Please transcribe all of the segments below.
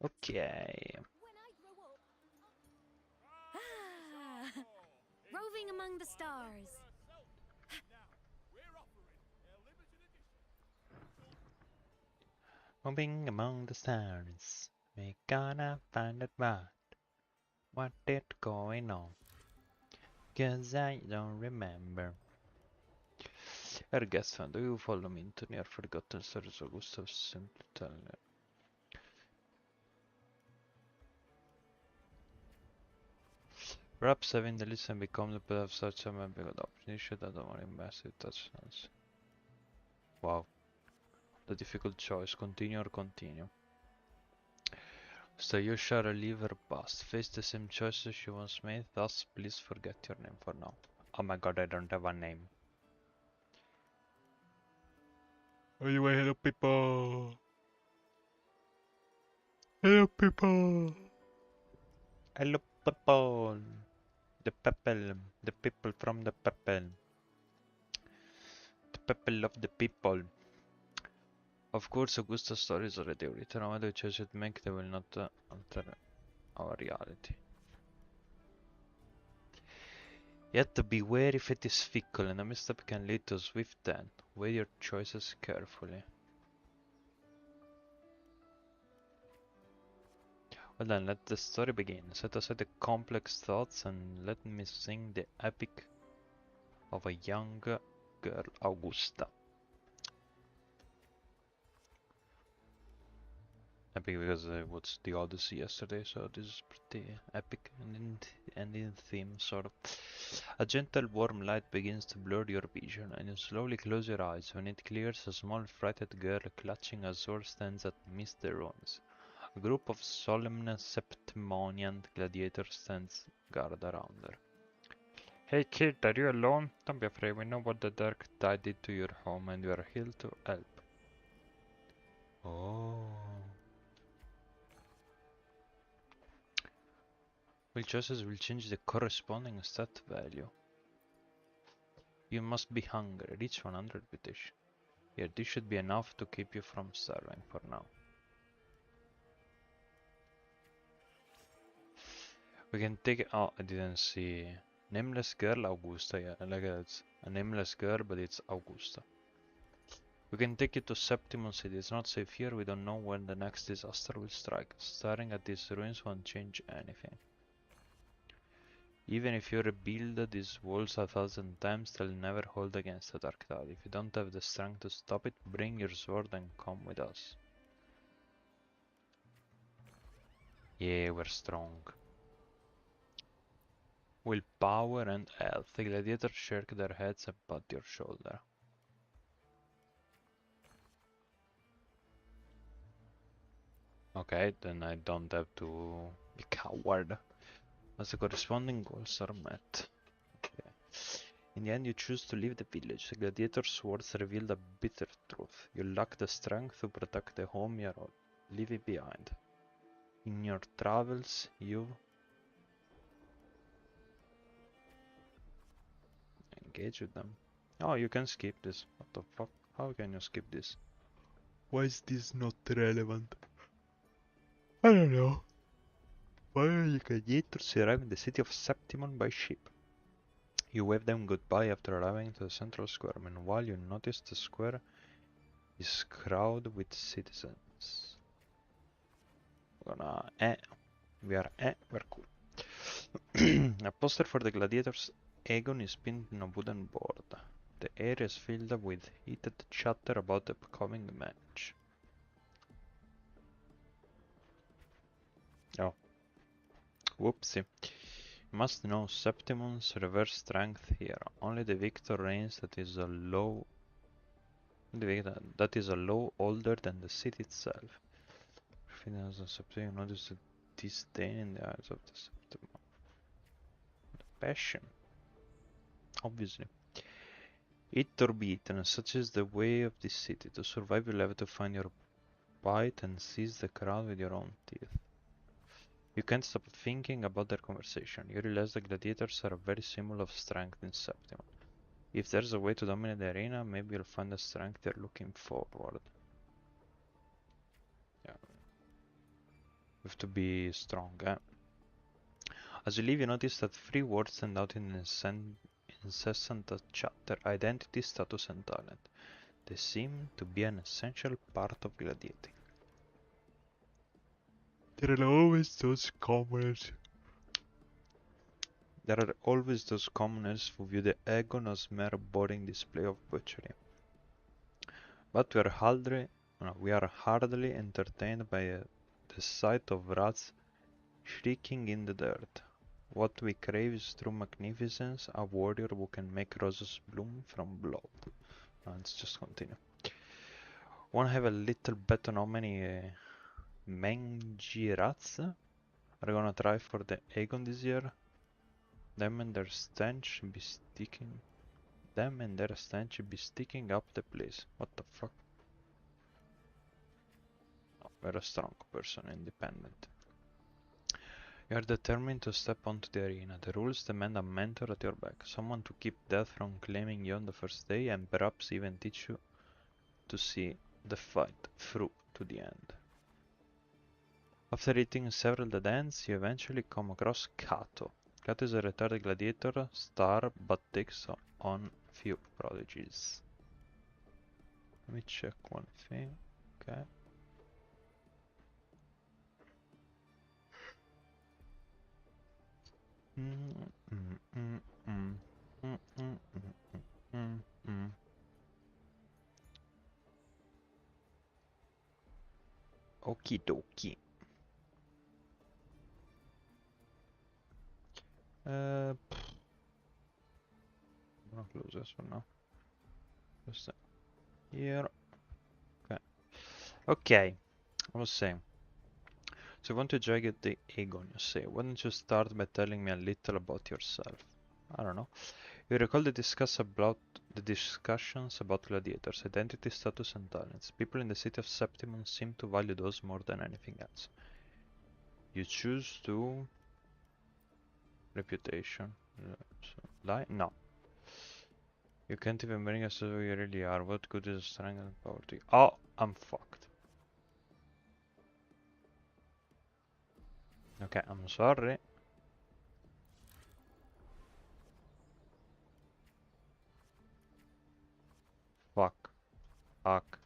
Okay. Roving among the stars. Moving among the stars, we gonna find out what is going on. 'Cause I don't remember. Ergastman, do you follow me into near forgotten stories of Augusta? Simply tell me. Perhaps having the listen become the path of such a man because option should have more massive touchdowns. Wow. The difficult choice, continue or continue. So you shall relive her past, face the same choices she once made, thus please forget your name for now. Oh my god, I don't have a name. Anyway, hello people! Hello people! Hello people! The people from the people. The people of the people. Of course, Augusta's story is already written. No matter which choice you make, they will not alter our reality. Yet beware if it is fickle, and a misstep can lead to swift death. Weigh your choices carefully. Well then, let the story begin. Set aside the complex thoughts and let me sing the epic of a young girl, Augusta. Epic because I watched the Odyssey yesterday, so this is pretty epic and in theme, sort of. A gentle warm light begins to blur your vision, and you slowly close your eyes. When it clears, a small frightened girl clutching a sword stands amidst the ruins. A group of solemn Septimonian gladiators stands guard around her. Hey kid, are you alone? Don't be afraid, we know what the dark tide did to your home and we are here to help. Oh. Will choices will change the corresponding stat value. You must be hungry, reach 100 with this. Here, this should be enough to keep you from starving for now. We can take. Oh, I didn't see. Nameless girl, Augusta. Yeah, like it's a nameless girl, but it's Augusta. We can take it to Septimon City. It's not safe here. We don't know when the next disaster will strike. Staring at these ruins won't change anything. Even if you rebuild these walls 1,000 times, they'll never hold against the Dark Tide. If you don't have the strength to stop it, bring your sword and come with us. Yeah, we're strong. Willpower and health. The gladiators shake their heads and pat your shoulder. Okay, then I don't have to be coward. As the corresponding goals are met. Okay. In the end, you choose to leave the village. The gladiator's words reveal the bitter truth. You lack the strength to protect the home you are leaving behind. In your travels, you engage with them. Oh, you can skip this. What the fuck? How can you skip this? Why is this not relevant? I don't know. Why are the gladiators arrive in the city of Septimon by ship? You wave them goodbye after arriving to the central square. Meanwhile, you notice the square is crowded with citizens. We're cool. A poster for the gladiators Aegon is pinned on a wooden board. The area is filled with heated chatter about the upcoming match. Oh, whoopsie. You must know Septimon's reverse strength here. Only the victor reigns that is a law older than the city itself. As a Septimon notice the disdain in the eyes of the Septimon. The passion, obviously. Eat or be eaten, such is the way of this city. To survive, you'll have to find your bite and seize the crowd with your own teeth. You can't stop thinking about their conversation. You realize the gladiators are a very symbol of strength in Septimon. If there's a way to dominate the arena, maybe you'll find the strength they're looking forward. Yeah. You have to be strong, eh? As you leave, you notice that three words stand out in incessant chatter: identity, status, and talent. They seem to be an essential part of gladiating. There are always those commoners. There are always those commoners who view the Aegon as mere boring display of butchery. But we are hardly entertained by the sight of rats shrieking in the dirt. What we crave is true magnificence, a warrior who can make roses bloom from blood. Let's just continue. Wanna have a little bet on how many mangy rats are gonna try for the Aegon this year? Them and their stench be sticking up the place. What the fuck? Oh, we're a strong person, independent. You are determined to step onto the arena. The rules demand a mentor at your back, someone to keep death from claiming you on the first day, and perhaps even teach you to see the fight through to the end. After eating several dead ends, you eventually come across Cato. Cato is a retired gladiator star, but takes on few prodigies. Let me check one thing. Okay. Okie dokie. I'm gonna close this one now. Just here. Okay. Okay. I was saying. So you want to drag at the Aegon, you say. Why don't you start by telling me a little about yourself? I don't know. You recall the discussions about gladiators, identity, status, and talents. People in the city of Septimon seem to value those more than anything else. You choose to... Reputation. Lie? No. You can't even bring us to who you really are. What good is strength and power to you? Oh, I'm fucked. Okay, I'm sorry. Fuck. Fuck.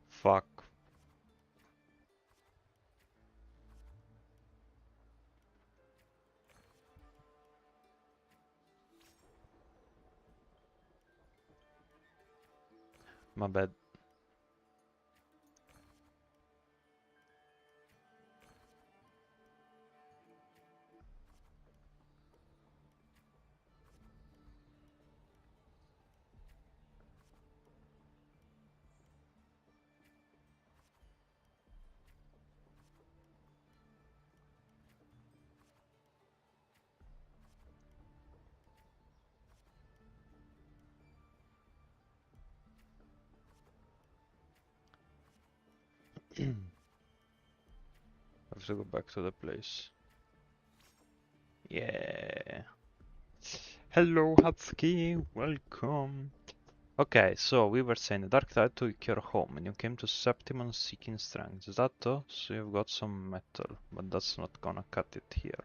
Fuck. My bad. I have to go back to the place. Yeah. Hello, Hatsuki. Welcome. Okay, so we were saying the dark tide took your home and you came to Septimon seeking strength. Is that so? So you've got some metal, but that's not gonna cut it here.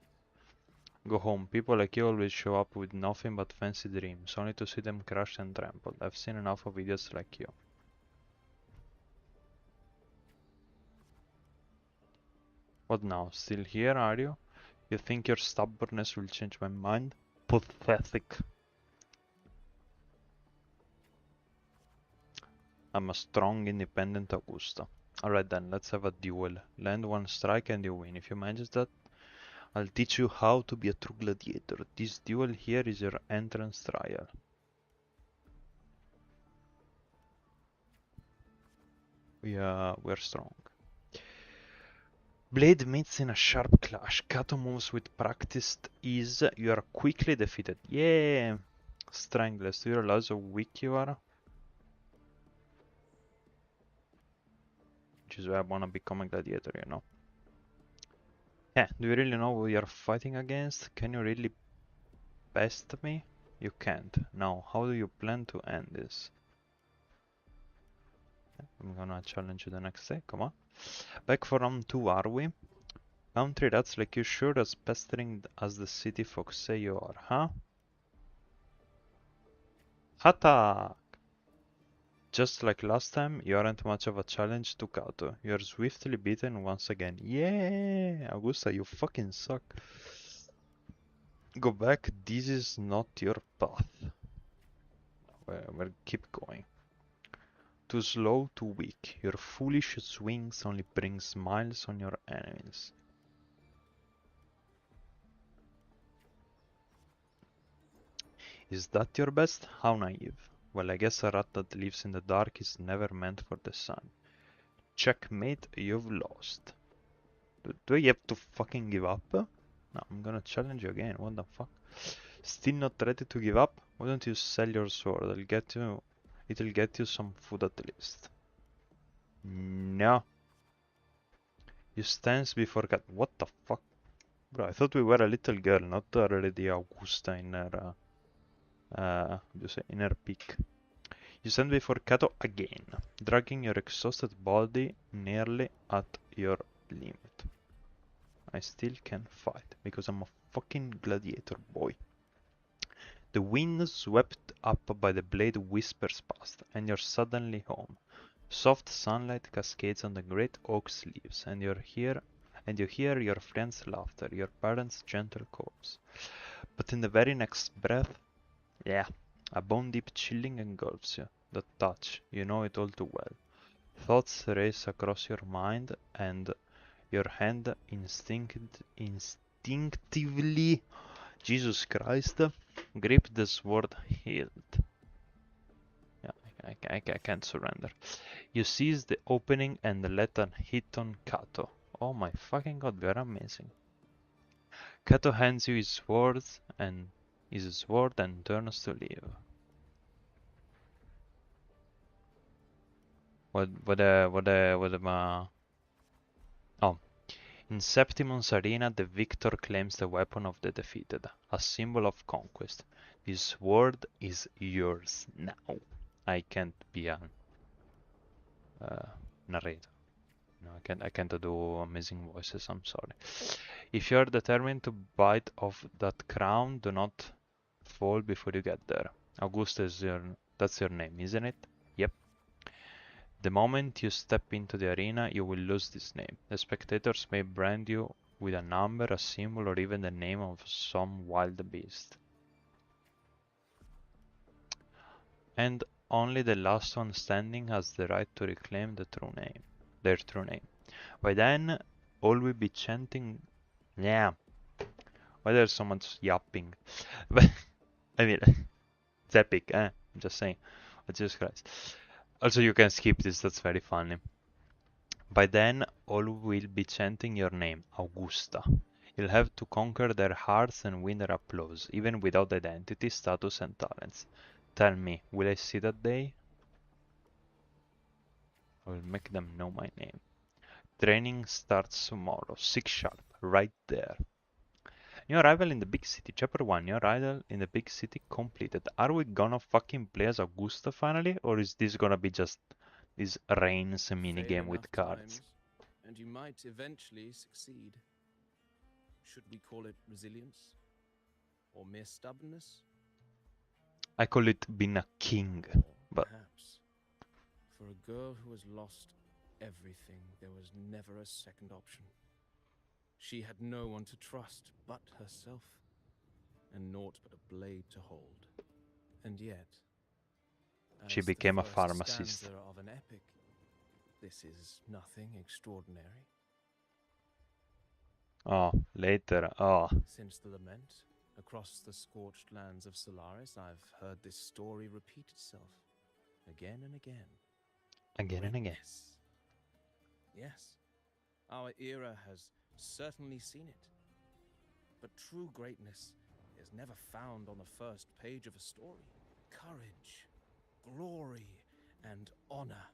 Go home. People like you always show up with nothing but fancy dreams, only to see them crushed and trampled. I've seen enough of idiots like you. What now? Still here, are you? You think your stubbornness will change my mind? Pathetic. I'm a strong, independent Augusta. Alright then, let's have a duel. Land one strike and you win. If you manage that, I'll teach you how to be a true gladiator. This duel here is your entrance trial. We're strong. Blade meets in a sharp clash. Kato moves with practiced ease. You are quickly defeated. Yeah! Strangless. Do you realize how weak you are? Which is why I wanna become a gladiator, you know. Yeah, do you really know who you're fighting against? Can you really best me? You can't. Now, how do you plan to end this? I'm gonna challenge you the next day, come on. Back for round 2, are we? Country rats like you sure as pestering as the city folks say you are, huh? Attack! Just like last time, you aren't much of a challenge to Kato. You are swiftly beaten once again. Yeah! Augusta, you fucking suck. Go back, this is not your path. We'll keep going. Too slow, too weak. Your foolish swings only bring smiles on your enemies. Is that your best? How naive. Well, I guess a rat that lives in the dark is never meant for the sun. Checkmate, you've lost. Do I have to fucking give up? No, I'm gonna challenge you again, what the fuck? Still not ready to give up? Why don't you sell your sword? It'll get you some food at least. No. You stands before God. What the fuck? Bro, I thought we were a little girl, not already Augusta in her, in her peak. You stand before Kato again, dragging your exhausted body nearly at your limit. I still can fight, because I'm a fucking gladiator boy. The wind swept up by the blade whispers past, and you're suddenly home. Soft sunlight cascades on the great oak's leaves, and you hear your friends' laughter, your parents' gentle calls. But in the very next breath, yeah, a bone-deep chilling engulfs you. The touch, you know it all too well. Thoughts race across your mind, and your hand instinctively, Jesus Christ, grip the sword hilt. Yeah, I can't surrender. You seize the opening and let a hit on Kato. Oh my fucking god, we are amazing. Kato hands you his sword and turns to leave. What am I? Oh. In Septimon's arena, the victor claims the weapon of the defeated, a symbol of conquest. This sword is yours now. I can't be a narrator. No, I can't do amazing voices, I'm sorry. If you are determined to bite off that crown, do not fall before you get there. Augusta that's your name, isn't it? Yep. The moment you step into the arena, you will lose this name. The spectators may brand you with a number, a symbol, or even the name of some wild beast. And only the last one standing has the right to reclaim their true name. By then, all will be chanting, yeah. Why there's so much yapping? But, I mean, it's epic, I'm just saying. But Jesus Christ. Also, you can skip this, that's very funny. By then, all will be chanting your name, Augusta. You'll have to conquer their hearts and win their applause, even without identity, status, and talents. Tell me, will I see that day? I will make them know my name. Training starts tomorrow, 6 sharp, right there. New arrival in the big city. Chapter 1. New arrival in the big city completed. Are we gonna fucking play as Augusta finally? Or is this gonna be just this Reigns minigame with cards? And you might eventually succeed. Should we call it resilience? Or mere stubbornness? I call it being a king, but perhaps. For a girl who has lost everything, there was never a second option. She had no one to trust but herself, and naught but a blade to hold. And yet, she as became the a first pharmacist. stanza of an epic, this is nothing extraordinary. Oh, later. Oh, Since the lament, across the scorched lands of Solaris, I've heard this story repeat itself again and again. again and again. Yes, our era has certainly seen it. But true greatness is never found on the first page of a story. Courage, glory, and honor.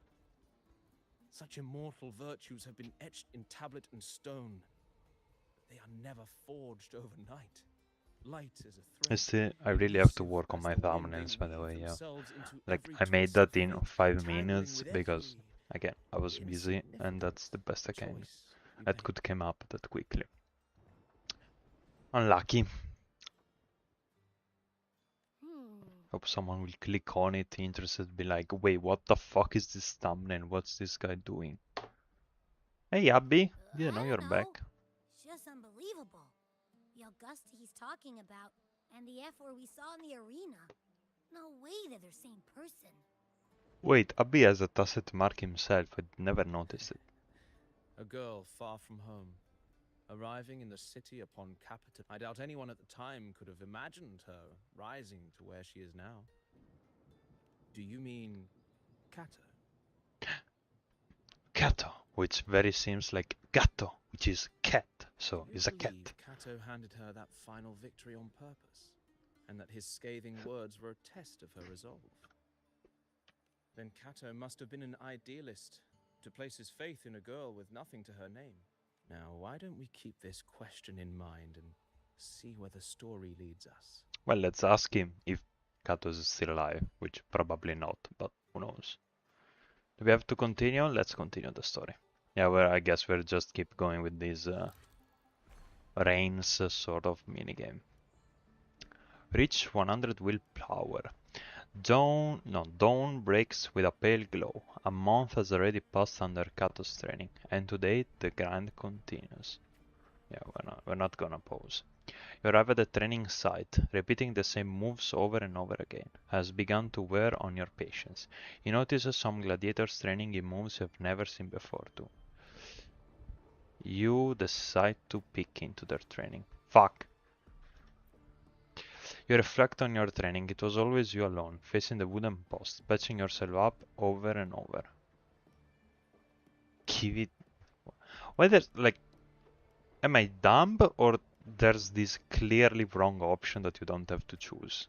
Such immortal virtues have been etched in tablet and stone. They are never forged overnight. Light as a thread. I really have to work on my thumbnails, by the way, yeah. Like, I made that in 5 minutes because, again, I was busy and that's the best that could come up that quickly. Unlucky. Hope someone will click on it, interested, be like, wait, what the fuck is this thumbnail? What's this guy doing? Hey, Abby, didn't know you're back. It's just unbelievable. The Augusta he's talking about, and the F-word we saw in the arena. No way they're the same person. Wait, Abby has a tacit mark himself. I'd never noticed it. A girl far from home, arriving in the city upon Capita. I doubt anyone at the time could have imagined her rising to where she is now. Do you mean Cato? Cato, which very seems like gatto, which is cat, so it's a cat. Cato handed her that final victory on purpose, and that his scathing words were a test of her resolve. Then Cato must have been an idealist, to place his faith in a girl with nothing to her name. Now, why don't we keep this question in mind and see where the story leads us? Well, let's ask him if Cato is still alive, which probably not, but who knows. Do we have to continue? Let's continue the story. Yeah, well, I guess we'll just keep going with this Reigns sort of minigame. Reach 100 willpower. Dawn breaks with a pale glow. A month has already passed under Cato's training, and today the grind continues. Yeah, we're not gonna pause. You arrive at the training site, repeating the same moves over and over again, has begun to wear on your patience. You notice some gladiators training in moves you have never seen before too. You decide to peek into their training. Fuck! You reflect on your training. It was always you alone, facing the wooden post, patching yourself up over and over. Give it... Whether, like... Am I dumb, or there's this clearly wrong option that you don't have to choose?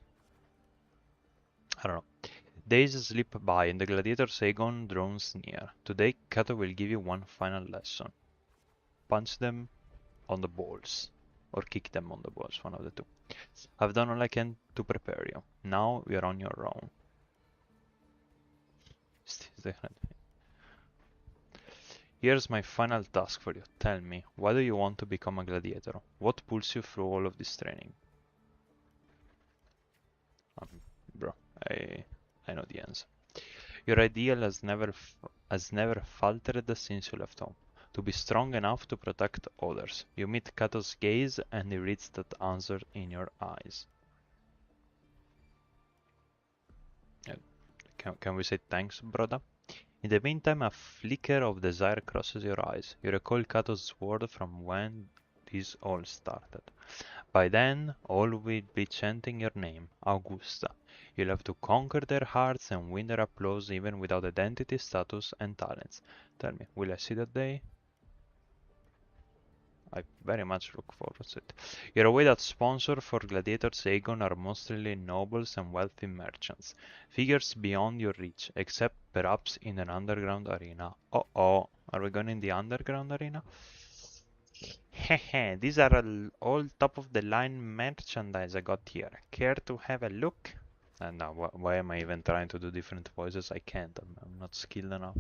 I don't know. Days slip by and the gladiator's Aegon drones near. Today, Cato will give you one final lesson. Punch them on the balls. Or kick them on the balls, one of the two. I've done all I can to prepare you. Now you're on your own. Here's my final task for you. Tell me, why do you want to become a gladiator? What pulls you through all of this training? Bro, I know the answer. Your ideal has never faltered since you left home. To be strong enough to protect others. You meet Cato's gaze and he reads that answer in your eyes. Can we say thanks, brother? In the meantime, a flicker of desire crosses your eyes. You recall Cato's word from when this all started. By then, all will be chanting your name, Augusta. You'll have to conquer their hearts and win their applause even without identity, status, and talents. Tell me, will I see that day? I very much look forward to it. You're aware that sponsors for Gladiator's Aegon are mostly nobles and wealthy merchants. Figures beyond your reach, except perhaps in an underground arena. Uh-oh, are we going in the underground arena? Hehe, these are all top-of-the-line merchandise I got here. Care to have a look? No, why am I even trying to do different voices? I can't, I'm not skilled enough.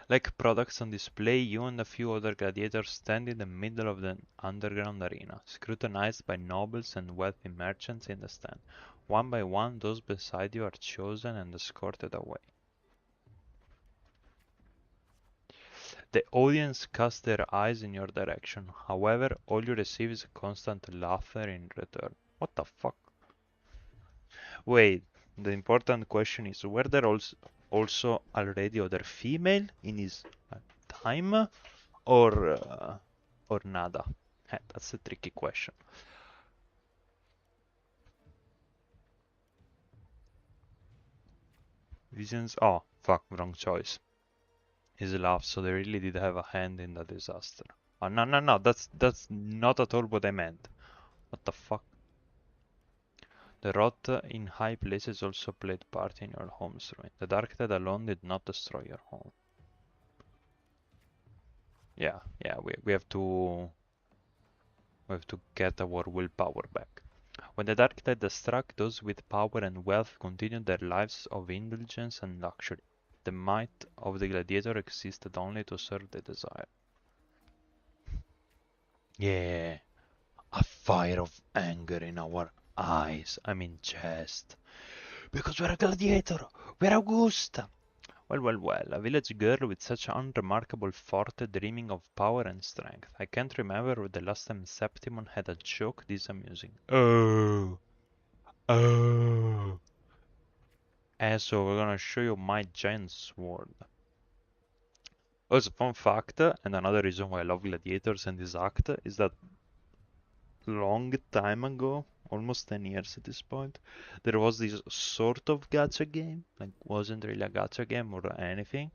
Like products on display, you and a few other gladiators stand in the middle of the underground arena, scrutinized by nobles and wealthy merchants in the stand. One by one, those beside you are chosen and escorted away. The audience casts their eyes in your direction. However, all you receive is constant laughter in return. What the fuck? Wait, the important question is, were there also already other female in his time, or nada? That's a tricky question. Visions. Oh, fuck, wrong choice. His laugh, so they really did have a hand in the disaster. Oh, no, that's not at all what I meant. What the fuck? The rot in high places also played part in your home's ruin. The dark tide alone did not destroy your home. Yeah, we have to get our willpower back. When the dark tide struck, those with power and wealth continued their lives of indulgence and luxury. The might of the gladiator existed only to serve the desire. Yeah, a fire of anger in our eyes, I mean chest. Because we're a gladiator, we're Augusta. Well, a village girl with such unremarkable forte dreaming of power and strength. I can't remember the last time Septimon had a joke this amusing. Oh. So we're gonna show you my giant sword. Also, fun fact, and another reason why I love gladiators and this act, is that long time ago, almost 10 years at this point, there was this sort of gacha game, like wasn't really a gacha game or anything,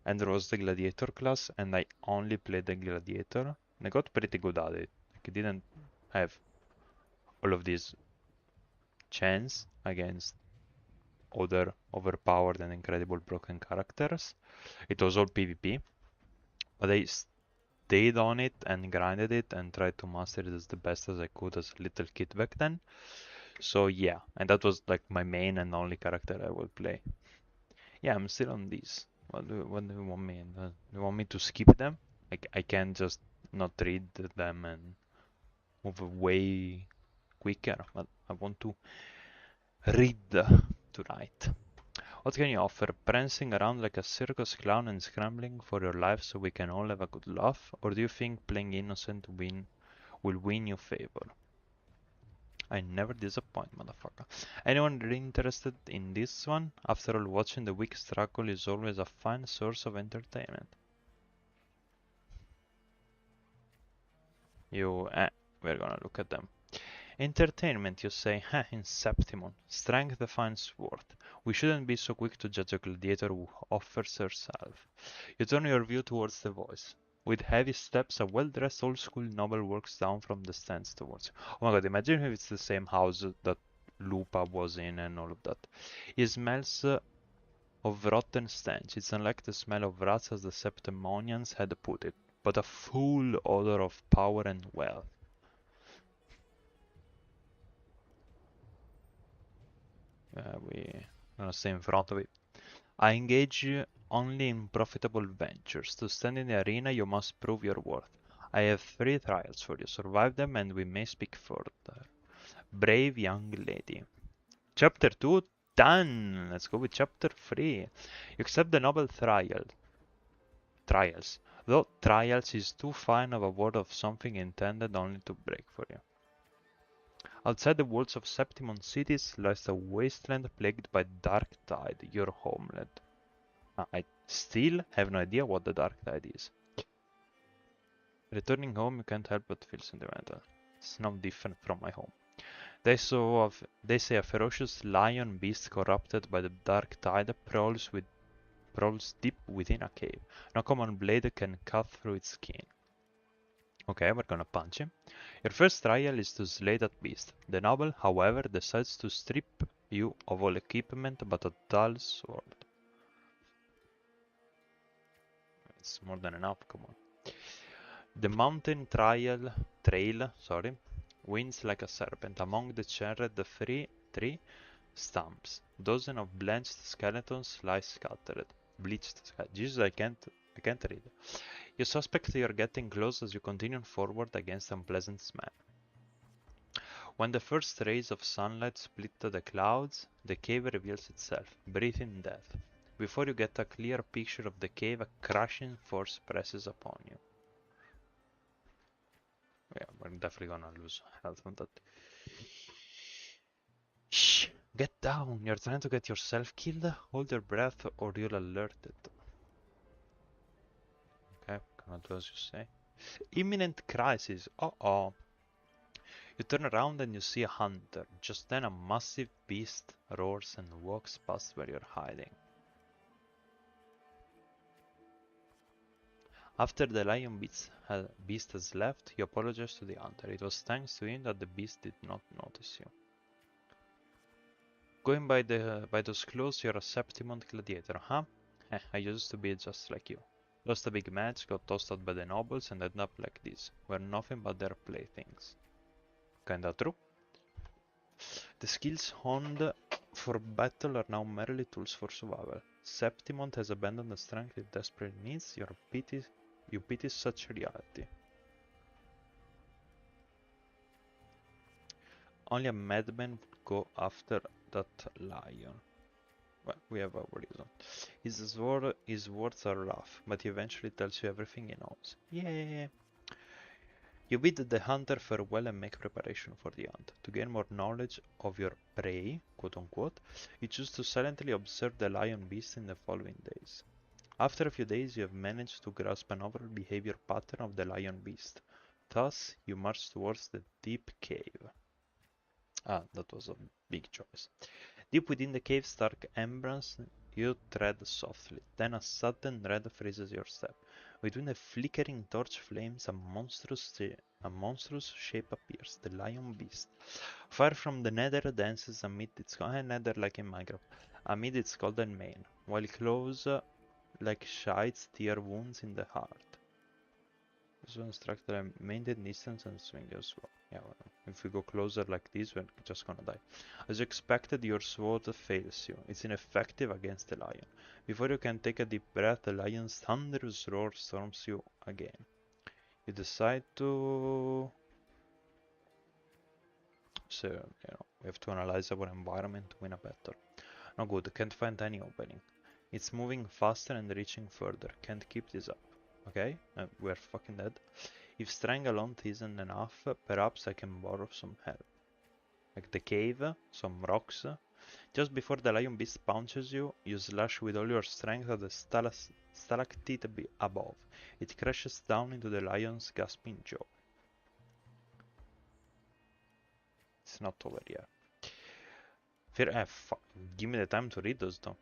and there was the gladiator class, and I only played the gladiator, and I got pretty good at it. Like, I didn't have all of these chance against other overpowered and incredible broken characters. It was all PvP, but I stayed on it and grinded it and tried to master it as the best as I could as a little kid back then. So yeah, and that was like my main and only character I would play. Yeah, I'm still on these. What do you want me? Do you want me to skip them? I can't just not read them and move way quicker, but I want to read to write. What can you offer? Prancing around like a circus clown and scrambling for your life so we can all have a good laugh? Or do you think playing innocent will win you favor? I never disappoint, motherfucker. Anyone really interested in this one? After all, watching the weak struggle is always a fine source of entertainment. We're gonna look at them. Entertainment, you say? Huh, in Septimon. Strength defines worth. We shouldn't be so quick to judge a gladiator who offers herself. You turn your view towards the voice. With heavy steps, a well-dressed old-school noble walks down from the stands towards you. Oh my god, imagine if it's the same house that Lupa was in and all of that. It smells of rotten stench. It's unlike the smell of rats as the Septimonians had put it, but a full odor of power and wealth. We're gonna stay in front of it. I engage only in profitable ventures. To stand in the arena, you must prove your worth. I have 3 trials for you. Survive them and we may speak further. Brave young lady. Chapter 2 done. Let's go with chapter 3. You accept the noble trials. Though trials is too fine of a word of something intended only to break for you. Outside the walls of Septimon cities lies a wasteland plagued by dark tide, your homeland. I still have no idea what the dark tide is. Returning home, you can't help but feel sentimental. It's no different from my home. They say a ferocious lion beast corrupted by the dark tide prowls deep within a cave. No common blade can cut through its skin. Okay, we're gonna punch him. Your first trial is to slay that beast. The noble, however, decides to strip you of all equipment but a dull sword. It's more than enough, come on. The mountain trail, winds like a serpent. Among the charred tree stumps, dozens of bleached skeletons lie scattered. Jesus, I can't read. You suspect you're getting close as you continue forward against unpleasant smell. When the first rays of sunlight split the clouds, the cave reveals itself, breathing death. Before you get a clear picture of the cave, a crushing force presses upon you. Yeah, we're definitely gonna lose health on that. Shh! Get down! You're trying to get yourself killed? Hold your breath or you'll alert it. Okay, gonna do as you say. Imminent crisis! Uh-oh! You turn around and you see a hunter. Just then a massive beast roars and walks past where you're hiding. After the lion beast has left, you apologize to the hunter. It was thanks to him that the beast did not notice you. Going by those clothes, you're a Septimont gladiator, huh? I used to be just like you. Lost a big match, got toasted by the nobles, and ended up like this. We're nothing but their playthings. Kinda true. The skills honed for battle are now merely tools for survival. Septimont has abandoned the strength it desperately needs. You pity such reality. Only a madman would go after that lion. Well, we have our reason. His words are rough, but he eventually tells you everything he knows. Yeah. You bid the hunter farewell and make preparation for the hunt. To gain more knowledge of your prey, quote unquote, you choose to silently observe the lion beast in the following days. After a few days, you have managed to grasp an overall behavior pattern of the lion beast. Thus, you march towards the deep cave. Ah, that was a big choice. Deep within the cave's dark entrance, you tread softly. Then a sudden red freezes your step. Between the flickering torch flames, a monstrous shape appears, the lion beast. Fire from the nether dances amid its nether like in Minecraft, amid its golden mane, while claws like shites tear wounds in the heart. So instruct them maintain distance and swing as well. Yeah, well, if we go closer like this, we're just gonna die. As you expected, your sword fails you. It's ineffective against the lion. Before you can take a deep breath, the lion's thunderous roar storms you again. You decide to... So, we have to analyze our environment to win a battle. No good, can't find any opening. It's moving faster and reaching further. Can't keep this up. Okay, we're fucking dead. If strength alone isn't enough, perhaps I can borrow some help. Like the cave, some rocks. Just before the lion beast punches you, you slash with all your strength at the stalactite above. It crashes down into the lion's gasping jaw. It's not over yet. Give me the time to read those though.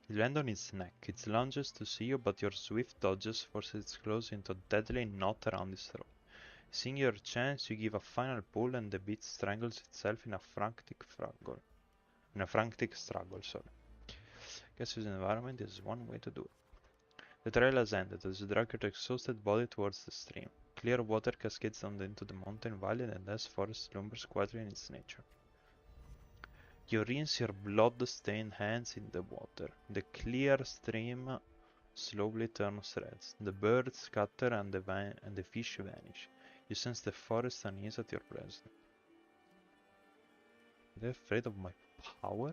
You land on its neck. It lunges to see you, but your swift dodges force its claws into a deadly knot around its throat. Seeing your chance, you give a final pull, and the beast strangles itself in a frantic struggle. Guess his environment is one way to do it. The trail has ended as you drag your exhausted body towards the stream. Clear water cascades down into the mountain valley, and the dense forest slumbers quietly in its nature. You rinse your blood-stained hands in the water. The clear stream slowly turns red. The birds scatter and the fish vanish. You sense the forest unease at your presence. Are they afraid of my power?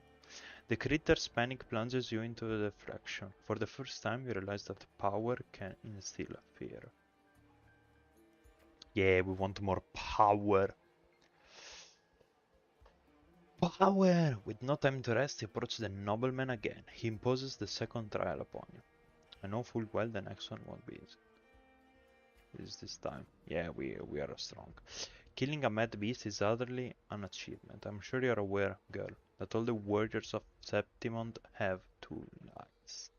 The critter's panic plunges you into the deflection. For the first time, you realize that power can instill fear. Yeah, we want more power. Power! With no time to rest, you approach the nobleman again. He imposes the second trial upon you. I know full well the next one won't be easy. Is this time? Yeah, we are strong. Killing a mad beast is utterly an achievement. I'm sure you're aware, girl, that all the warriors of Septimont have two lives.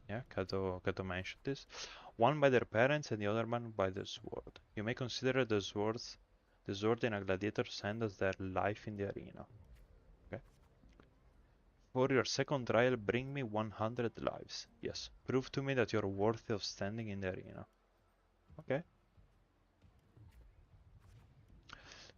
Yeah, Kato mentioned this. One by their parents and the other one by the sword. You may consider the sword in a gladiator's hand as their life in the arena. Okay. For your second trial, bring me 100 lives. Yes, prove to me that you're worthy of standing in the arena. Okay.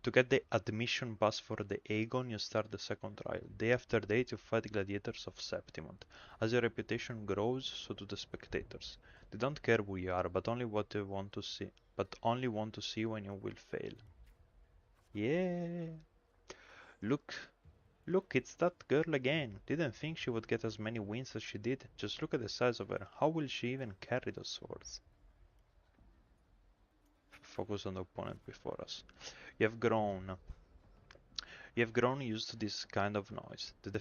To get the admission pass for the Aegon, you start the second trial. Day after day, you fight gladiators of Septimont. As your reputation grows, so do the spectators. They don't care who you are, but only what they want to see. But only want to see when you will fail. Yeah. Look, look, it's that girl again. Didn't think she would get as many wins as she did. Just look at the size of her. How will she even carry those swords? Focus on the opponent before us. You have grown. You have grown used to this kind of noise. The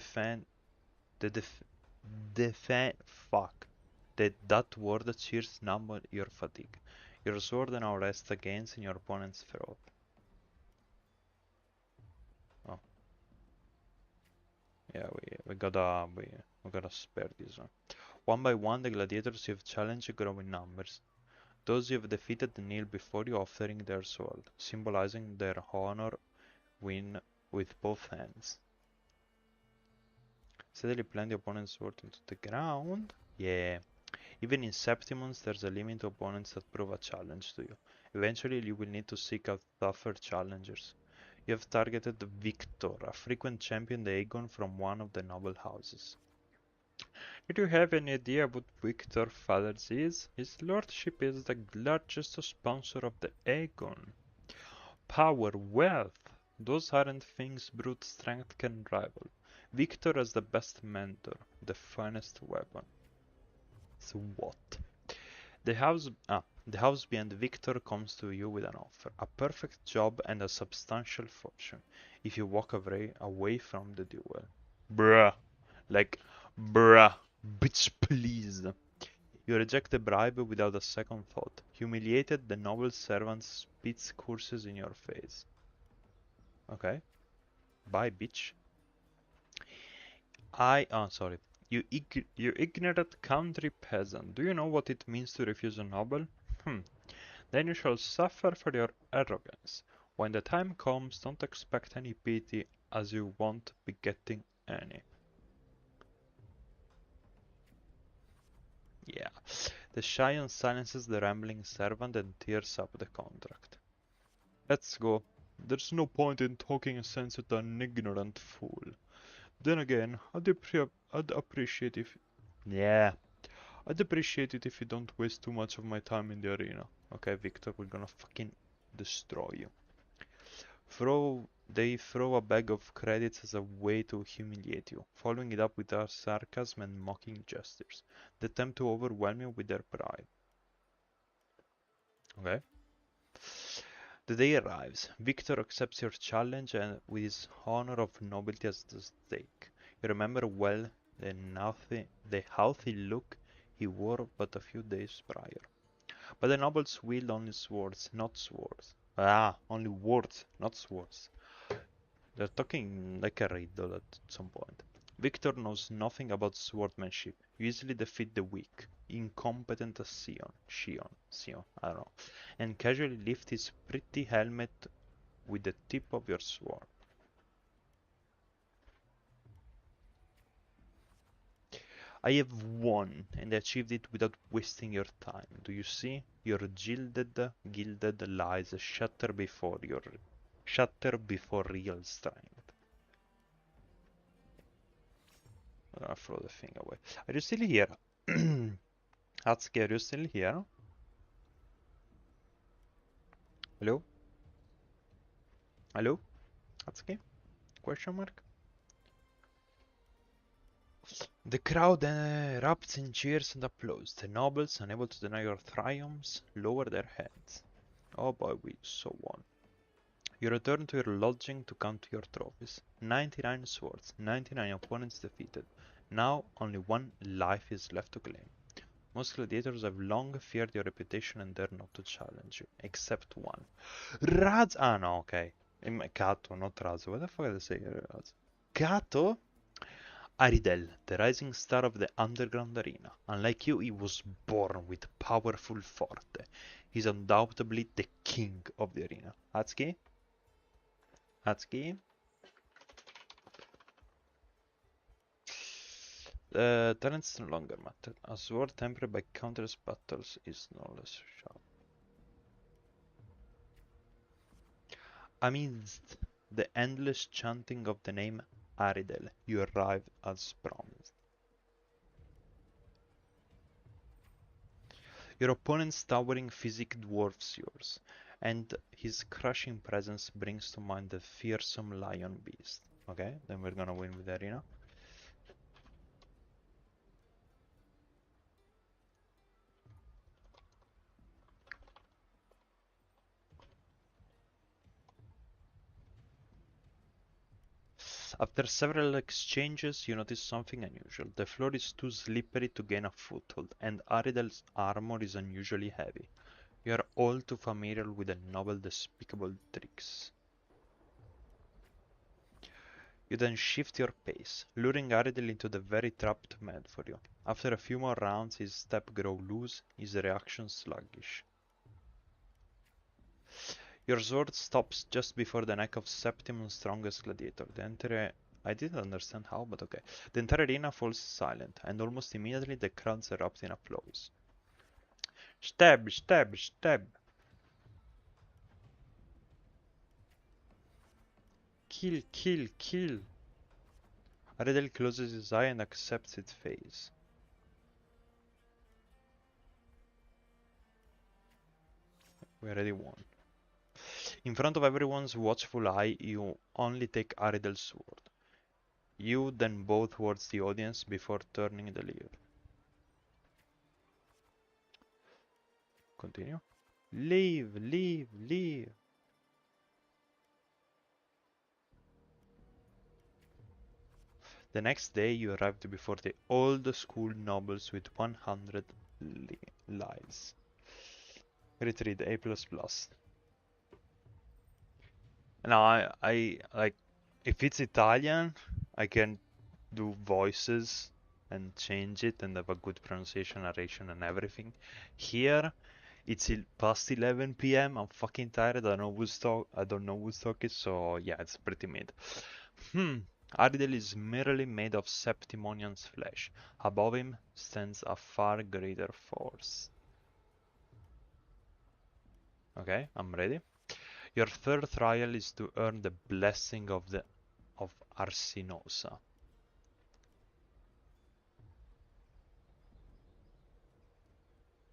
fuck. That word cheers numb your fatigue. Your sword now rests against in your opponent's throat. Oh, yeah, we gotta spare this one by one, the gladiators you have challenged grow in numbers. Those you have defeated kneel before you, offering their sword, symbolizing their honor win with both hands. Steadily plant the opponent's sword into the ground. Yeah. Even in Septimons, there's a limit to opponents that prove a challenge to you. Eventually, you will need to seek out tougher challengers. You have targeted Victor, a frequent champion the Aegon from one of the noble houses. Did you have any idea what Victor Fathers is? His lordship is the largest sponsor of the Aegon. Power, wealth, those aren't things brute strength can rival. Victor is the best mentor, the finest weapon. So what? The house beyond Victor comes to you with an offer, a perfect job and a substantial fortune, if you walk away from the duel. Bruh. Like, bruh. Bitch, please. You reject the bribe without a second thought. Humiliated, the noble servant spits curses in your face. Okay. Bye, bitch. Sorry. You ignorant country peasant. Do you know what it means to refuse a noble? Then you shall suffer for your arrogance. When the time comes, don't expect any pity, as you won't be getting any. Yeah. The Cheyenne silences the rambling servant and tears up the contract. Let's go. There's no point in talking sense to an ignorant fool. Then again, I'd appreciate if... Yeah. I'd appreciate it if you don't waste too much of my time in the arena. Okay, Victor, we're gonna fucking destroy you. They throw a bag of credits as a way to humiliate you, following it up with our sarcasm and mocking gestures. They attempt to overwhelm you with their pride. Okay. The day arrives. Victor accepts your challenge and with his honor of nobility at the stake. You remember well the healthy look he wore but a few days prior. But the nobles wield only swords, not swords. Only words, not swords. They're talking like a riddle at some point. Victor knows nothing about swordmanship. You easily defeat the weak, incompetent as Sion, I don't know, and casually lift his pretty helmet with the tip of your sword. I have won, and achieved it without wasting your time. Do you see? Your gilded lies shatter before real strength. I'm gonna throw the thing away. Are you still here? Atsuki, are you still here? Hello? Hello? Atsuki? Question mark? The crowd erupts in cheers and applause. The nobles, unable to deny your triumphs, lower their heads. Oh boy, we so won. You return to your lodging to count your trophies. 99 swords, 99 opponents defeated. Now only one life is left to claim. Most gladiators have long feared your reputation and dare not to challenge you, except one. No, okay. Kato, not Raz. What the fuck did I say? Raz. Kato? Aridel, the rising star of the underground arena. Unlike you, he was born with powerful forte. He's undoubtedly the king of the arena. Atsuki? Atsuki? Talents no longer matter. A sword tempered by countless battles is no less sharp. Amidst the endless chanting of the name Aridel, you arrive as promised. Your opponent's towering physique dwarfs yours, and his crushing presence brings to mind the fearsome lion beast. Okay, then we're gonna win with the arena. After several exchanges, you notice something unusual. The floor is too slippery to gain a foothold, and Aridel's armor is unusually heavy. You are all too familiar with the noble, despicable tricks. You then shift your pace, luring Aridel into the very trap meant for you. After a few more rounds, his step grows loose, his reaction sluggish. Your sword stops just before the neck of Septimon's strongest gladiator. I didn't understand how, but okay. The entire arena falls silent, and almost immediately the crowds erupt in applause. Stab, stab, stab! Kill, kill, kill! Aridel closes his eye and accepts its face. We already won. In front of everyone's watchful eye, you only take Aridel's sword. You then bow towards the audience before turning the lever. Continue. Leave, leave, leave. The next day you arrived before the old school nobles with 100 lives. Retreat A++. Now I like, if it's Italian, I can do voices and change it and have a good pronunciation, narration and everything. Here it's past 11 p.m. I'm fucking tired. I don't know who's talking, so yeah, it's pretty mid. Aridel is merely made of Septimonian's flesh. Above him stands a far greater force. Okay, I'm ready. Your third trial is to earn the blessing of Arsinosa.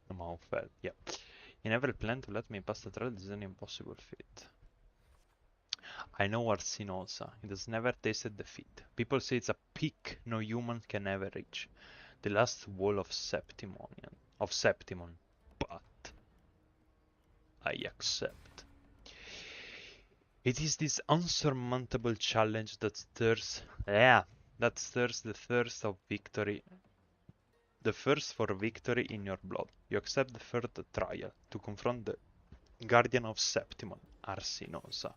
The mouth fell. Yeah. You never planned to let me pass the trial. This is an impossible feat. I know Arsinosa. It has never tasted defeat. People say it's a peak no human can ever reach. The last wall of Septimon. But I accept. It is this unsurmountable challenge that stirs the thirst of victory. The thirst for victory in your blood. You accept the third trial to confront the guardian of Septimon, Arsinosa.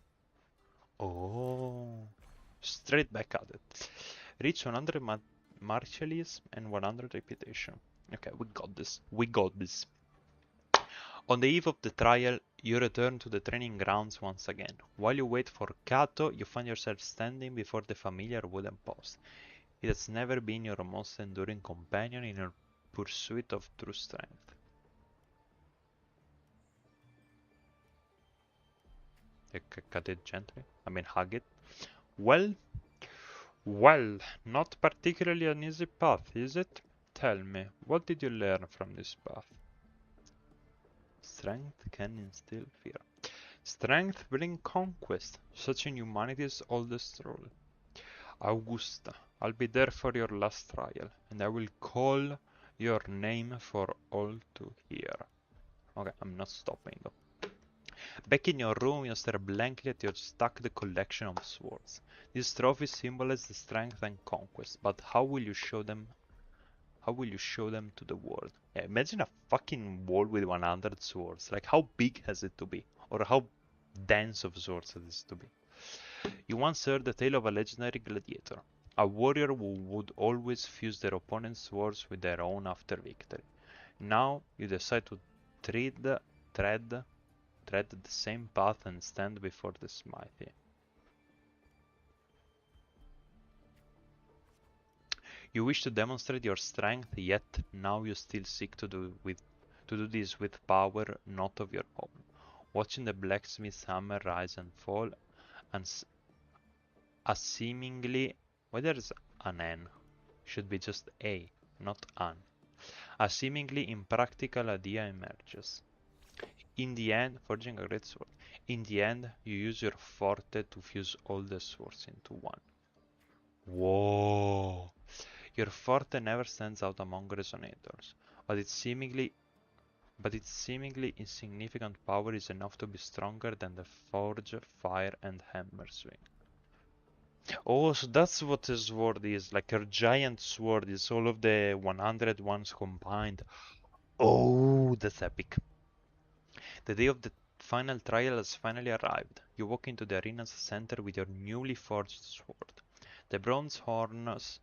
Oh, straight back at it. Reach 100 martialism and 100 reputation. Okay, we got this. We got this. On the eve of the trial, you return to the training grounds once again. While you wait for Kato, you find yourself standing before the familiar wooden post. It has never been your most enduring companion in your pursuit of true strength. Cut it gently. I mean, hug it. Well, not particularly an easy path, is it? Tell me, what did you learn from this path? Strength can instill fear. Strength brings conquest, such in humanity's oldest rule. Augusta, I'll be there for your last trial, and I will call your name for all to hear. Okay, I'm not stopping though. Back in your room, you stare blankly at your stacked collection of swords. These trophies symbolize the strength and conquest, but how will you show them? How will you show them to the world? Yeah, imagine a fucking wall with 100 swords. Like, how big has it to be? Or how dense of swords has it to be? You once heard the tale of a legendary gladiator. A warrior who would always fuse their opponent's swords with their own after victory. Now you decide to tread the same path and stand before the smithy. You wish to demonstrate your strength, yet now you still seek to do this with power not of your own. Watching the blacksmith's hammer rise and fall, and a seemingly, whether it's an N, should be just A, not an. A seemingly impractical idea emerges. In the end, forging a great sword. In the end, you use your forte to fuse all the swords into one. Whoa! Your forte never stands out among resonators, but its seemingly insignificant power is enough to be stronger than the forge, fire, and hammer swing. Oh, so that's what a sword is, like a giant sword is all of the 100 ones combined. Oh, that's epic. The day of the final trial has finally arrived. You walk into the arena's center with your newly forged sword. The bronze horns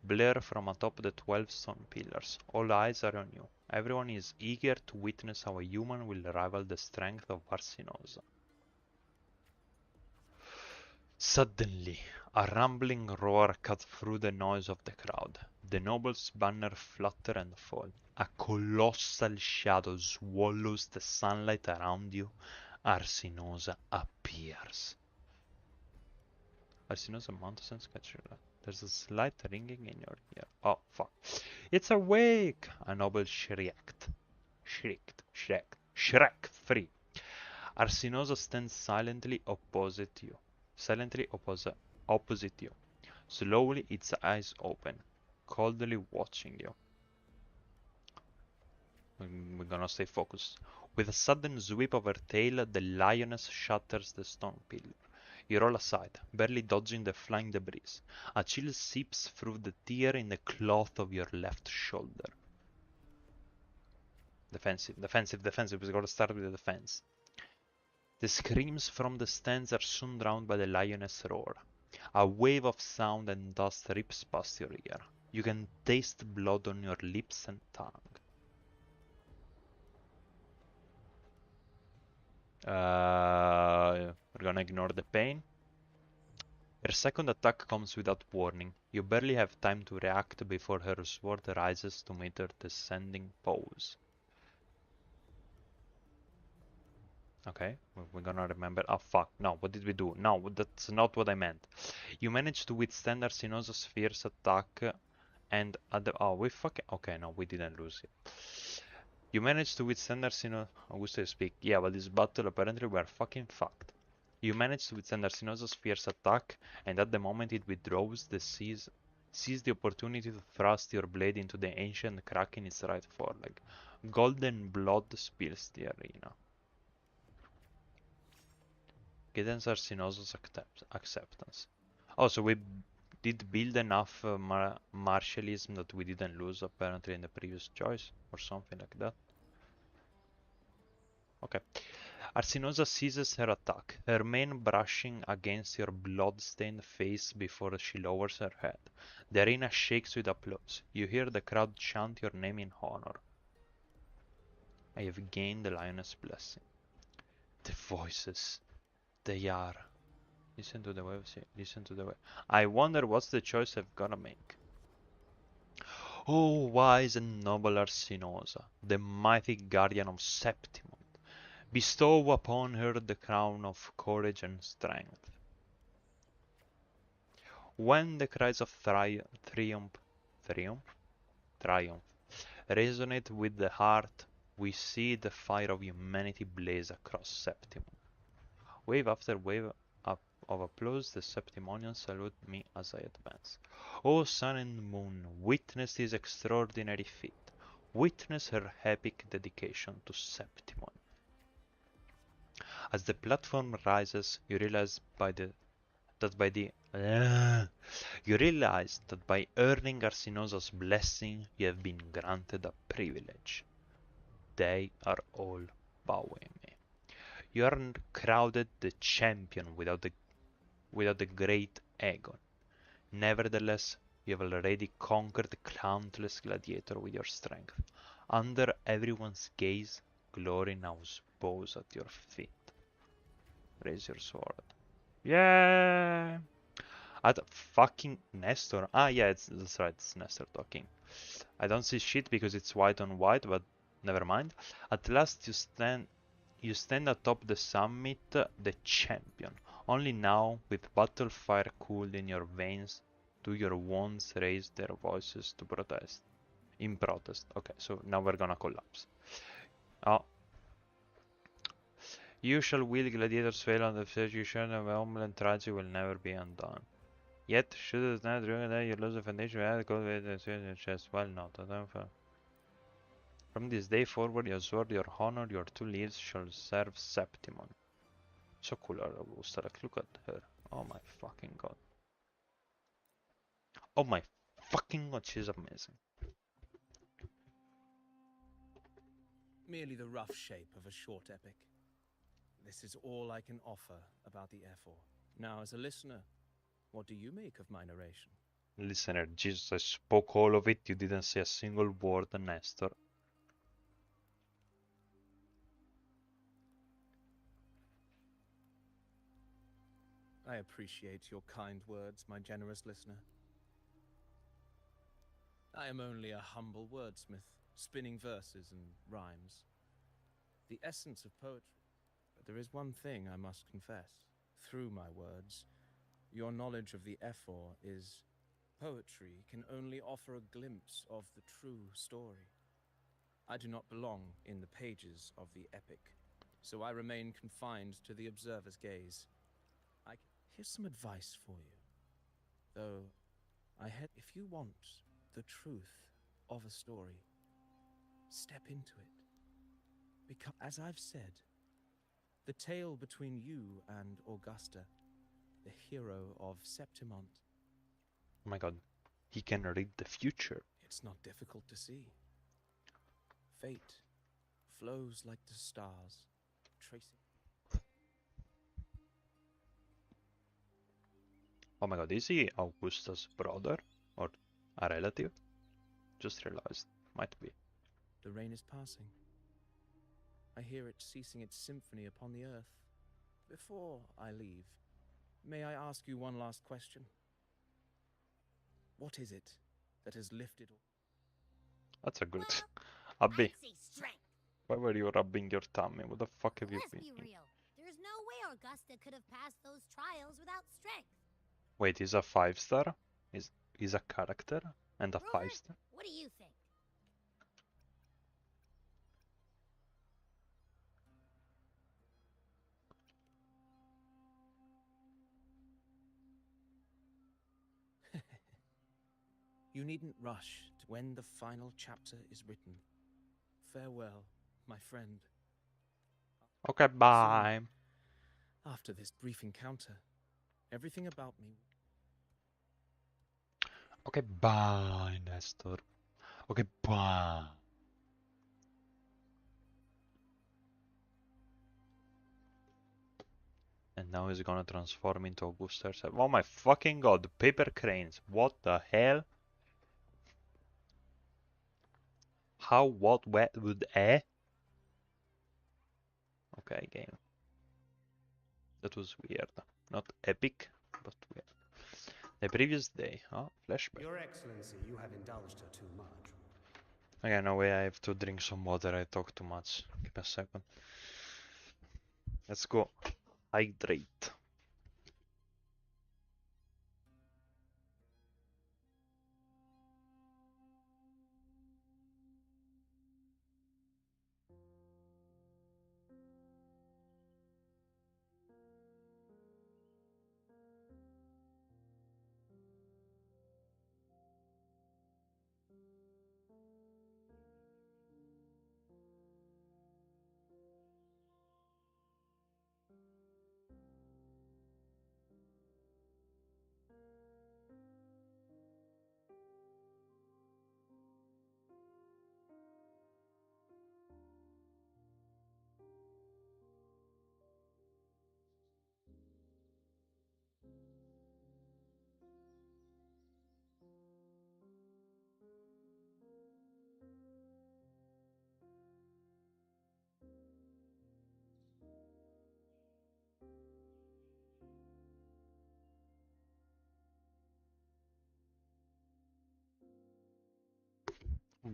blare from atop the 12 stone pillars. All eyes are on you. Everyone is eager to witness how a human will rival the strength of Arsinosa. Suddenly, a rumbling roar cut through the noise of the crowd. The noble's banner flutter and fall. A colossal shadow swallows the sunlight around you. Arsinosa appears. Arsinosa mounts and sketches. There's a slight ringing in your ear. Oh, fuck. It's awake! A noble shrieked. Shrieked free. Arsinosa stands silently opposite you. Slowly, its eyes open, coldly watching you. We're gonna stay focused. With a sudden sweep of her tail, the lioness shatters the stone pillar. You roll aside, barely dodging the flying debris. A chill seeps through the tear in the cloth of your left shoulder. Defensive. We gotta start with the defense. The screams from the stands are soon drowned by the lioness' roar. A wave of sound and dust rips past your ear. You can taste blood on your lips and tongue. We're gonna ignore the pain. Her second attack comes without warning. You barely have time to react before her sword rises to meet her descending pose. Okay, we're gonna remember. Oh fuck, no, what did we do? No, that's not what I meant. You managed to withstand Arsinosa's fierce attack and at the... Oh, we fucking... Okay, no, we didn't lose it. You managed to withstand Arsinosa... Augusta, speak. Yeah, but this battle apparently we're fucking fucked. You managed to withstand Arsinosa's fierce attack, and at the moment it withdraws, seize the opportunity to thrust your blade into the ancient crack in its right foreleg. Golden blood spills the arena. Giddens Arsinosa's acceptance. Oh, so we did build enough martialism that we didn't lose apparently in the previous choice, or something like that. Okay. Arsinosa seizes her attack, her mane brushing against your blood-stained face before she lowers her head. The arena shakes with applause. You hear the crowd chant your name in honor. I have gained the lioness' blessing. The voices, they are... Listen to the wave, listen to the wave. I wonder what's the choice I've gotta make. Oh, wise and noble Arsinosa, the mighty guardian of Septimon. Bestow upon her the crown of courage and strength. When the cries of triumph resonate with the heart, we see the fire of humanity blaze across Septimon. Wave after wave of applause, the Septimonians salute me as I advance. O sun and moon, witness this extraordinary feat. Witness her epic dedication to Septimon. As the platform rises, you realize that by earning Arsinosa's blessing, you have been granted a privilege. They are all bowing me. You aren't crowded the champion without the great Aegon. Nevertheless, you have already conquered countless gladiators with your strength. Under everyone's gaze, glory now bows at your feet. Raise your sword. Yeah! At fucking Nestor. Ah, yeah, that's right, it's Nestor talking. I don't see shit because it's white on white, but never mind. At last you stand atop the summit, the champion. Only now, with battle fire cooled in your veins, do your wounds raise their voices to protest. In protest. Okay, so now we're gonna collapse. Oh. You shall wield gladiators fail on the stage, you shall have homeland tragedy will never be undone. Yet, should it not ruin that you lose the foundation, you have to go with the chest. Well, not. From this day forward, your sword, your honor, your two leaves shall serve Septimon. So cool, Augusta. Like, look at her. Oh my fucking god. Oh my fucking god, she's amazing. Merely the rough shape of a short epic. This is all I can offer about the F4. Now, as a listener, what do you make of my narration? Listener, Jesus, I spoke all of it. You didn't say a single word, Nestor. I appreciate your kind words, my generous listener. I am only a humble wordsmith, spinning verses and rhymes. The essence of poetry. But there is one thing I must confess. Through my words, your knowledge of the F4 is poetry can only offer a glimpse of the true story. I do not belong in the pages of the epic, so I remain confined to the observer's gaze. Here's some advice for you. Though, if you want the truth of a story, step into it. Because, as I've said, the tale between you and Augusta, the hero of Septimont. Oh my god, he can read the future. It's not difficult to see. Fate flows like the stars, tracing. Oh my god, is he Augusta's brother? Or a relative? Just realized. Might be. The rain is passing. I hear it ceasing its symphony upon the earth. Before I leave, may I ask you one last question? What is it that has lifted? That's a good. Well, Abby, I'd say strength. why were you rubbing your tummy? What the fuck have you Let's been? be real. There's no way Augusta could have passed those trials without strength. Wait, he's a 5-star? He's a character? And a Rover, 5-star? what do you think? You needn't rush to when the final chapter is written. Farewell, my friend. Okay, bye. Soon, after this brief encounter, everything about me. Okay, bye, Nestor. Okay, bye. And now he's gonna transform into Augusta herself. Oh my fucking god, paper cranes. What the hell? How, what, where, would, Okay, game. That was weird. Not epic, but weird. The previous day, flashback. Your Excellency, you have indulged her too much. Okay, no way, I have to drink some water, I talk too much. Give me a second. Let's go. Hydrate.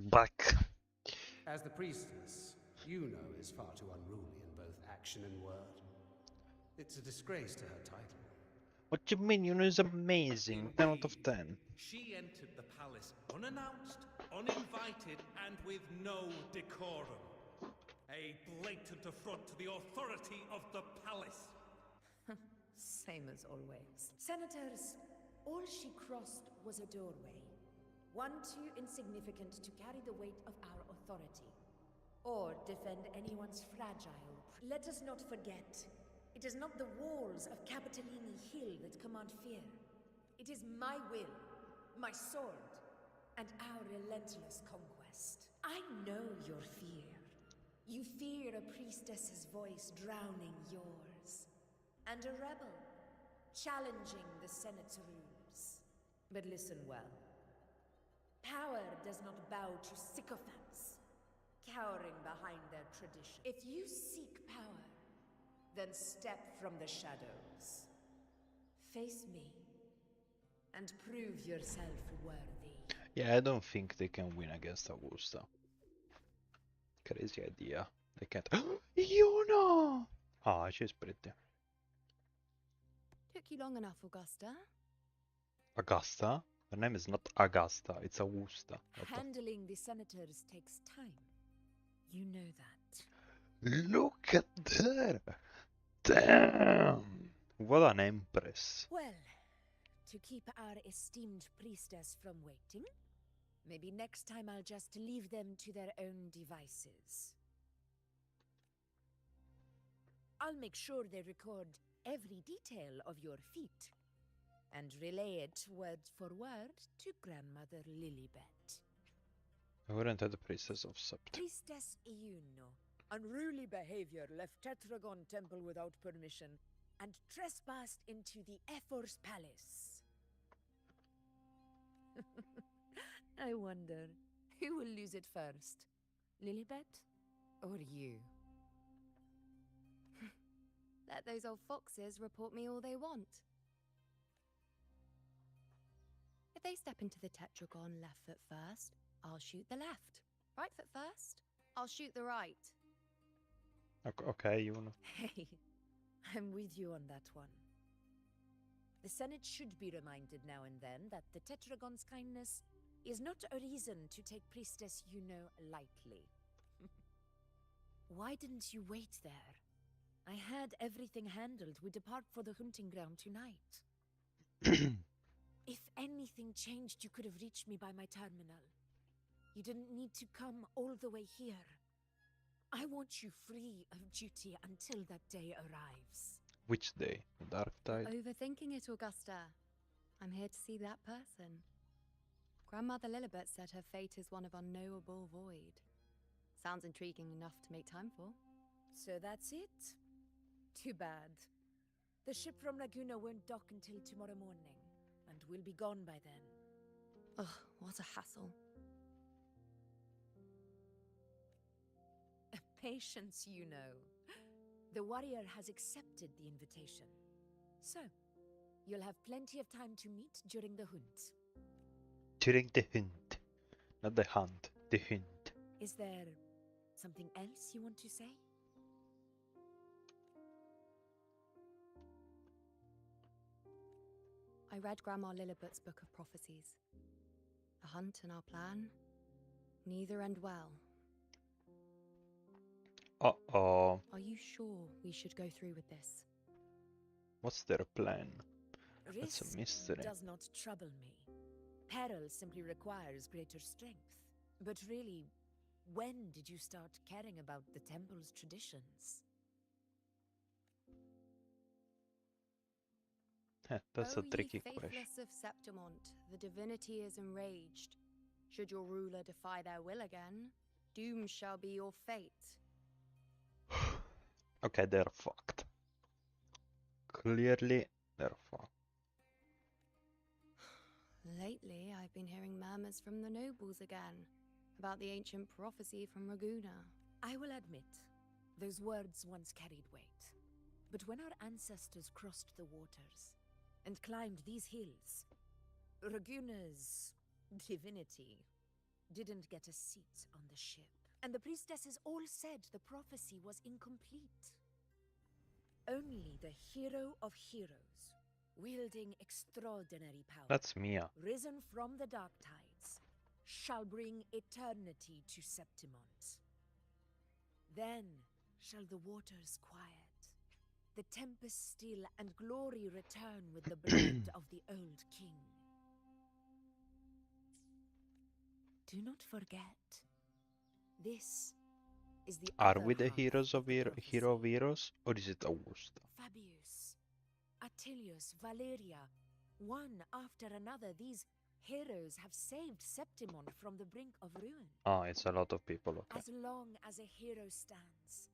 back. As the priestess, Iuno is far too unruly in both action and word. It's a disgrace to her title. What you mean? You know, is amazing. 10 out of Indeed. 10. She entered the palace unannounced, uninvited, and with no decorum. A blatant affront to the authority of the palace. Same as always. Senators, all she crossed was a doorway. One too insignificant to carry the weight of our authority. Or defend anyone's fragile. Let us not forget, it is not the walls of Capitolini Hill that command fear. It is my will, my sword, and our relentless conquest. I know your fear. You fear a priestess's voice drowning yours. And a rebel, challenging the Senate's rules. But listen well. Power does not bow to sycophants, cowering behind their tradition. If you seek power, then step from the shadows. Face me, and prove yourself worthy. Yeah, I don't think they can win against Augusta. Crazy idea. They can't. Iuno! Ah, she's pretty. Took you long enough, Augusta. Augusta? Her name is not Augusta, it's Augusta. Handling the senators takes time. You know that. Look at her! Damn! What an empress. Well, to keep our esteemed priestess from waiting, maybe next time I'll just leave them to their own devices. I'll make sure they record every detail of your feat and relay it word for word to Grandmother Lilibet. I wouldn't have the priestess of Sept. Priestess Iuno, unruly behavior, left Tetragon Temple without permission and trespassed into the Ephor's palace. I wonder, who will lose it first? Lilibet or you? Let those old foxes report me all they want. If they step into the tetragon left foot first, I'll shoot the left. Right foot first, I'll shoot the right. Okay, you wanna... Hey, I'm with you on that one. The Senate should be reminded now and then that the Tetragon's kindness is not a reason to take Priestess Iuno lightly. Why didn't you wait there? I had everything handled. We depart for the hunting ground tonight. If anything changed, you could have reached me by my terminal. You didn't need to come all the way here. I want you free of duty until that day arrives. Which day? The dark tide? Overthinking it, Augusta. I'm here to see that person. Grandmother Lilibet said her fate is one of unknowable void. Sounds intriguing enough to make time for. So that's it? Too bad. The ship from Laguna won't dock until tomorrow morning, and we'll be gone by then. Ugh, what a hassle. Patience, you know. The warrior has accepted the invitation. So, you'll have plenty of time to meet during the hunt. During the hunt. Not the hunt, the hunt. Is there something else you want to say? I read Grandma Lilibet's book of prophecies. The hunt and our plan, neither end well. Uh-oh. Are you sure we should go through with this? What's their plan? That's Risk a mystery. does not trouble me. Peril simply requires greater strength. But really, when did you start caring about the temple's traditions? That's O a tricky ye question. faithless of Septimont, the divinity is enraged. Should your ruler defy their will again, doom shall be your fate. Okay, they're fucked. Clearly, they're fucked. Lately, I've been hearing murmurs from the nobles again about the ancient prophecy from Raguna. I will admit, those words once carried weight. But when our ancestors crossed the waters and climbed these hills, Raguna's divinity didn't get a seat on the ship. And the priestesses all said the prophecy was incomplete. Only the hero of heroes, wielding extraordinary power, That's Mia. risen from the dark tides, shall bring eternity to Septimont. Then shall the waters quiet, the tempest still, and glory return with the blood of the old king. Do not forget, this is the Are other we the half heroes of the prophecy. Hero of Heroes, or is it Augusta? Fabius, Attilius, Valeria, one after another, these heroes have saved Septimon from the brink of ruin. Oh, it's a lot of people, okay. As long as a hero stands,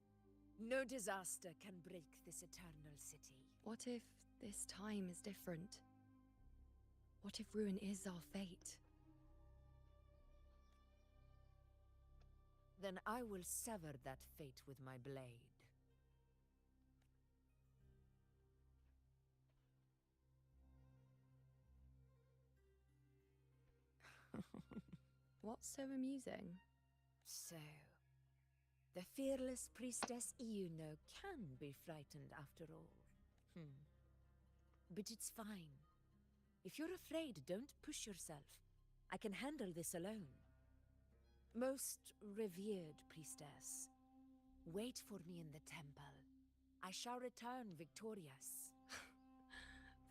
no disaster can break this eternal city. What if this time is different? What if ruin is our fate? Then I will sever that fate with my blade. What's so amusing? So, the fearless priestess Iuno can be frightened after all. But it's fine. If you're afraid, don't push yourself. I can handle this alone. Most revered priestess, wait for me in the temple. I shall return victorious.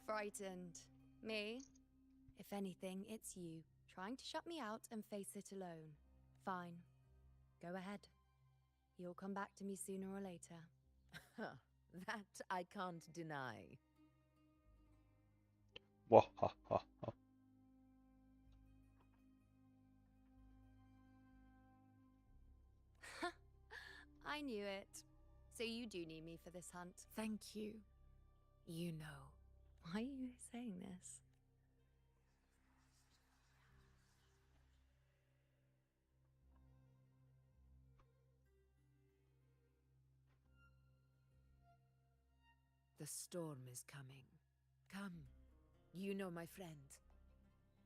Frightened. Me? If anything, it's you, trying to shut me out and face it alone. Fine. Go ahead. You'll come back to me sooner or later. That I can't deny. Wahahaha. I knew it. So you do need me for this hunt. Thank you. You know. Why are you saying this? The storm is coming. Come, you know, my friend.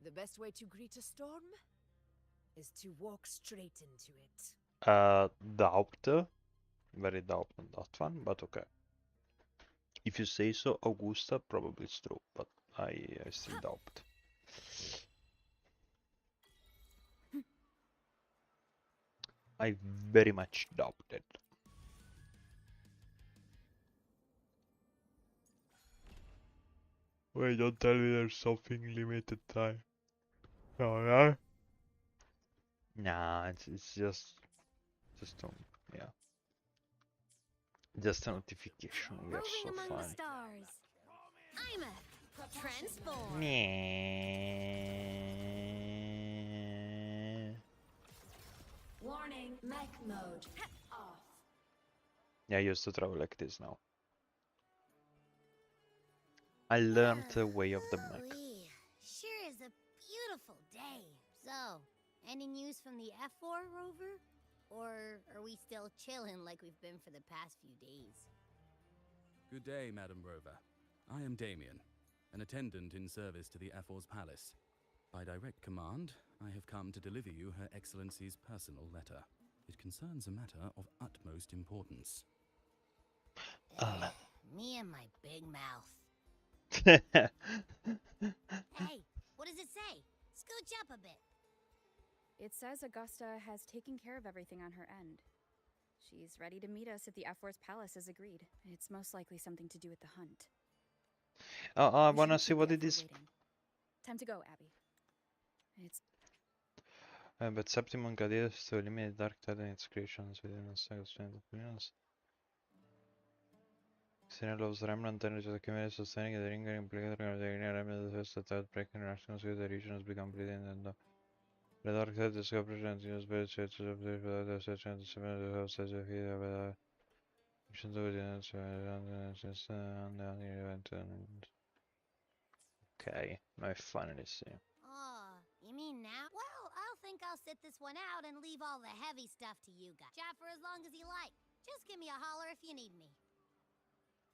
The best way to greet a storm is to walk straight into it. Doubt. Very doubt on that one, but okay. If you say so, Augusta, probably it's true, but I still doubt. I very much doubt it. Wait, don't tell me there's something limited time. Alright. Nah, it's just yeah. Just a notification. We are Roving so among the funny. stars. I'm a transform. Warning, mech mode. Off. Yeah, I used to travel like this now. I learned the way of the mech. Golly, sure is a beautiful day. So, any news from the F4 rover? Or are we still chilling like we've been for the past few days? Good day, Madam Rover. I am Damien, an attendant in service to the F4's palace. By direct command, I have come to deliver you Her Excellency's personal letter. It concerns a matter of utmost importance. Me and my big mouth. Hey, what does it say? Scooch up a bit. It says Augusta has taken care of everything on her end. She's ready to meet us at the F4's palace as agreed. It's most likely something to do with the hunt. I We wanna shouldn't see keep what the it F4 is. waiting. Time to go, Abby. It's But Septimon Gladius to eliminate dark tide and its creations within a second of opinions. Xenolove's remnant energy to accumulate, sustaining the lingering implicator of the green remnant the first third break interactions with the region has become completed and the dark tide discovered and used by the church of the search and the seven of the house as a heat of the mission to the answer and the event. Okay, I finally see. Oh, you mean now? Well, I'll think I'll sit this one out and leave all the heavy stuff to you guys. Chat for as long as you like. Just give me a holler if you need me.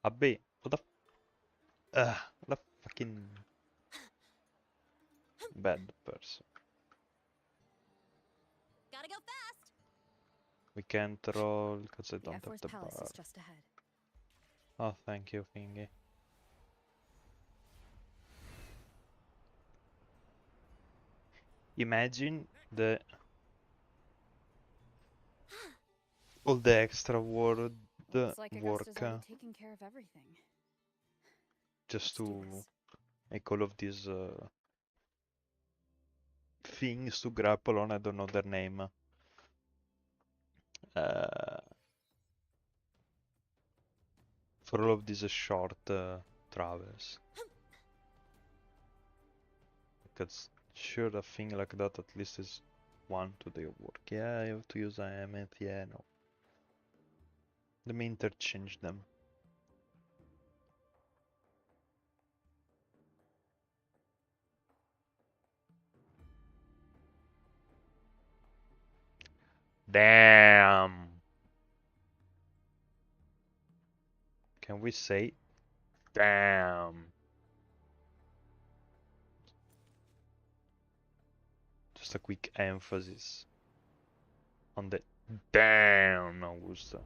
Abby, what a fucking bad person. We can't roll because I The don't have F4's the palace bar. is just ahead. Oh, thank you, Fingy. Imagine all the extra Looks like Augusta's work already taken care of everything. just Let's do to this. make all of these things to grapple on. I don't know their name. For all of these short travels. Because sure, a thing like that at least is 1 day of work. Yeah, I have to use IMF. Yeah, no. Let me interchange them. Damn. Can we say damn? Just a quick emphasis on the damn, Augusta.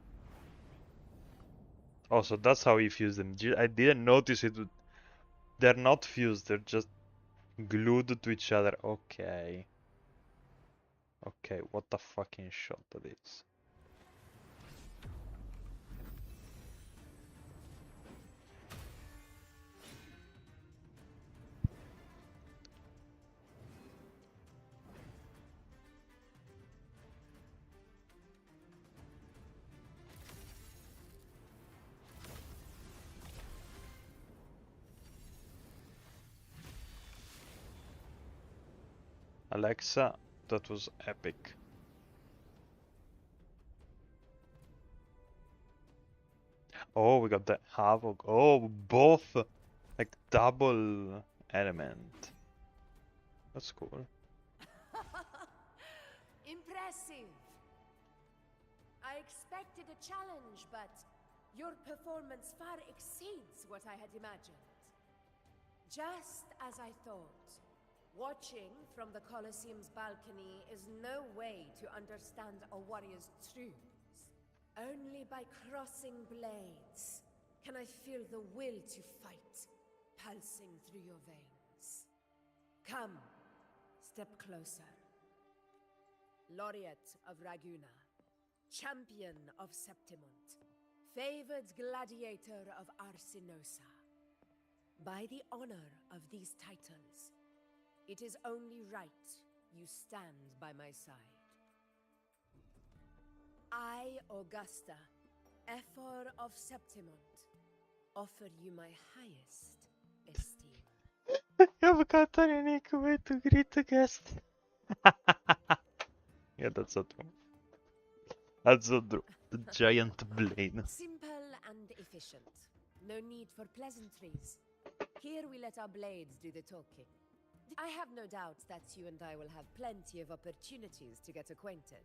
Oh, so that's how you fuse them. I didn't notice it. They're not fused, they're just glued to each other. Okay. Okay, what a fucking shot that is. Alexa, that was epic. Oh, we got the Havoc. Oh, both like double element. That's cool. Impressive. I expected a challenge, but your performance far exceeds what I had imagined. Just as I thought. Watching from the Colosseum's balcony is no way to understand a warrior's truths. Only by crossing blades can I feel the will to fight pulsing through your veins. Come, step closer. Laureate of Raguna, champion of Septimont, favored gladiator of Arsinosa. By the honor of these titles, it is only right you stand by my side. I, Augusta, Ephor of Septimont, offer you my highest esteem. I've got a unique way to greet a guest. Yeah, that's so true. That's so true. The giant blade. Simple and efficient. No need for pleasantries. Here we let our blades do the talking. I have no doubt that you and I will have plenty of opportunities to get acquainted.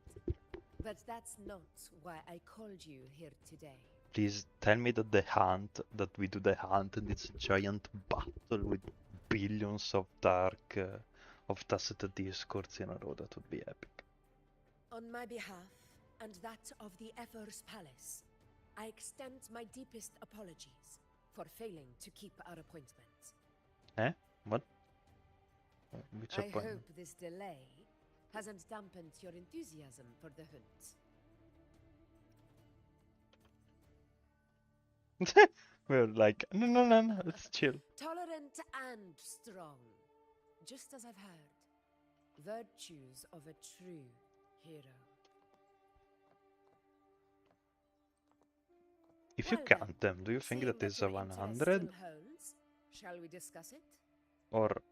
But that's not why I called you here today. Please tell me that that we do the hunt and it's a giant battle with billions of dark, of tacit discords in a row. That would be epic. On my behalf, and that of the Ephor's Palace, I extend my deepest apologies for failing to keep our appointment. Eh? What? Which I appointment? hope this delay hasn't dampened your enthusiasm for the hunt. We're like, no, let's chill. Tolerant and strong, just as I've heard. Virtues of a true hero. If you Well count then, them, do you think seeing that is a your interest 100? still holds, shall we discuss it? Or,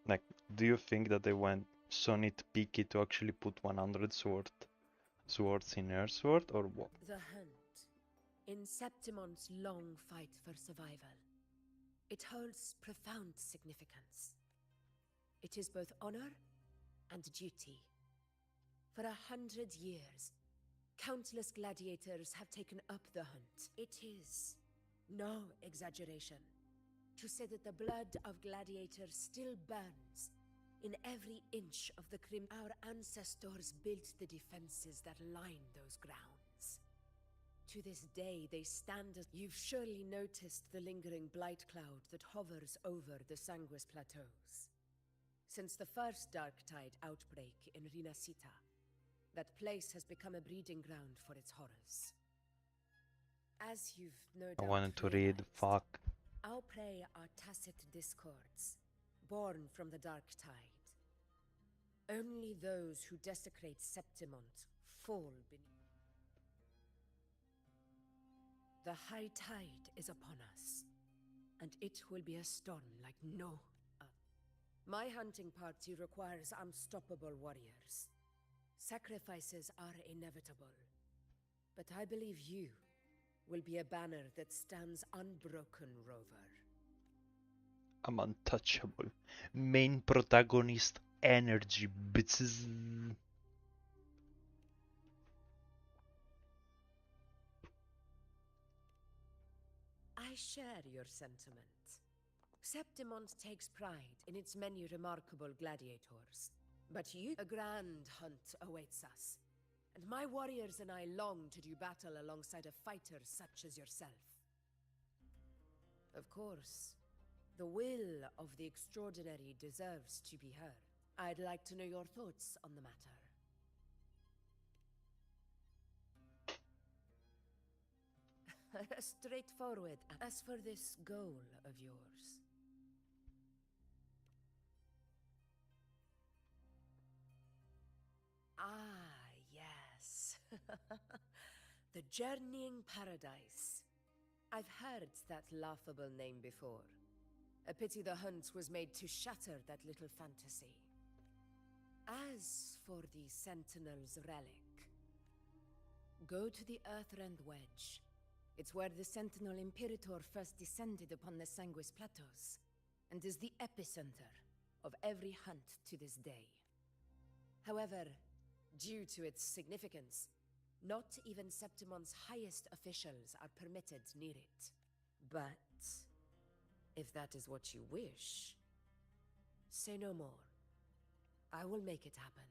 like, do you think that they went so nitpicky to actually put 100 swords in Earthsword, or what? The hunt. In Septimont's long fight for survival. It holds profound significance. It is both honor and duty. For 100 years, countless gladiators have taken up the hunt. It is no exaggeration to say that the blood of gladiators still burns in every inch of the Crim. Our ancestors built the defenses that line those grounds. To this day, they stand as... You've surely noticed the lingering blight cloud that hovers over the Sanguis Plateaus. Since the first Dark Tide outbreak in RINASCITA, that place has become a breeding ground for its horrors. As you've no doubt I wanted to read. realized, Fuck. our prey are tacit discords, born from the Dark Tide. Only those who desecrate Septimont fall beneath. The high tide is upon us, and it will be a storm like no other. My hunting party requires unstoppable warriors. Sacrifices are inevitable, but I believe you will be a banner that stands unbroken, Rover. I'm untouchable. Main protagonist energy, bitches. I share your sentiment. Septimont takes pride in its many remarkable gladiators. But you, a grand hunt awaits us. And my warriors and I long to do battle alongside a fighter such as yourself. Of course, the will of the extraordinary deserves to be heard. I'd like to know your thoughts on the matter. Straightforward. As for this goal of yours... Ah, yes. The Journeying Paradise. I've heard that laughable name before. A pity the hunt was made to shatter that little fantasy. As for the Sentinel's relic, go to the Earthrend Wedge. It's where the Sentinel Imperator first descended upon the Sanguis Plateaus, and is the epicenter of every hunt to this day. However, due to its significance, not even Septimont's highest officials are permitted near it. But if that is what you wish, say no more. I will make it happen.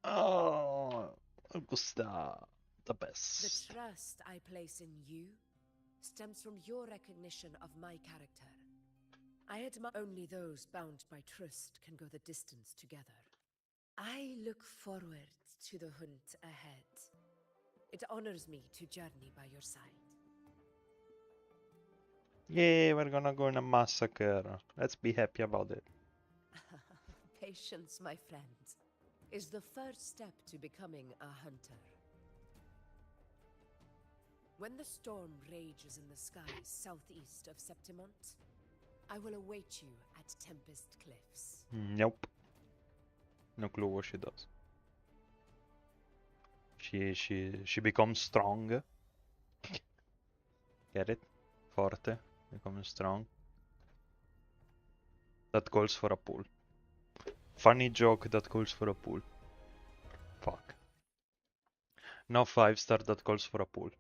Oh, Augusta, the best. The trust I place in you stems from your recognition of my character. I admire only those bound by trust can go the distance together. I look forward to the hunt ahead. It honors me to journey by your side. Yay, we're gonna go in a massacre. Let's be happy about it. Patience, my friend, is the first step to becoming a hunter. When the storm rages in the skies southeast of Septimont, I will await you at Tempest Cliffs. Nope. No clue what she does. She becomes strong. Get it? Forte. Becomes strong. That calls for a pull. Funny joke that calls for a pull. Fuck. No 5-star that calls for a pull.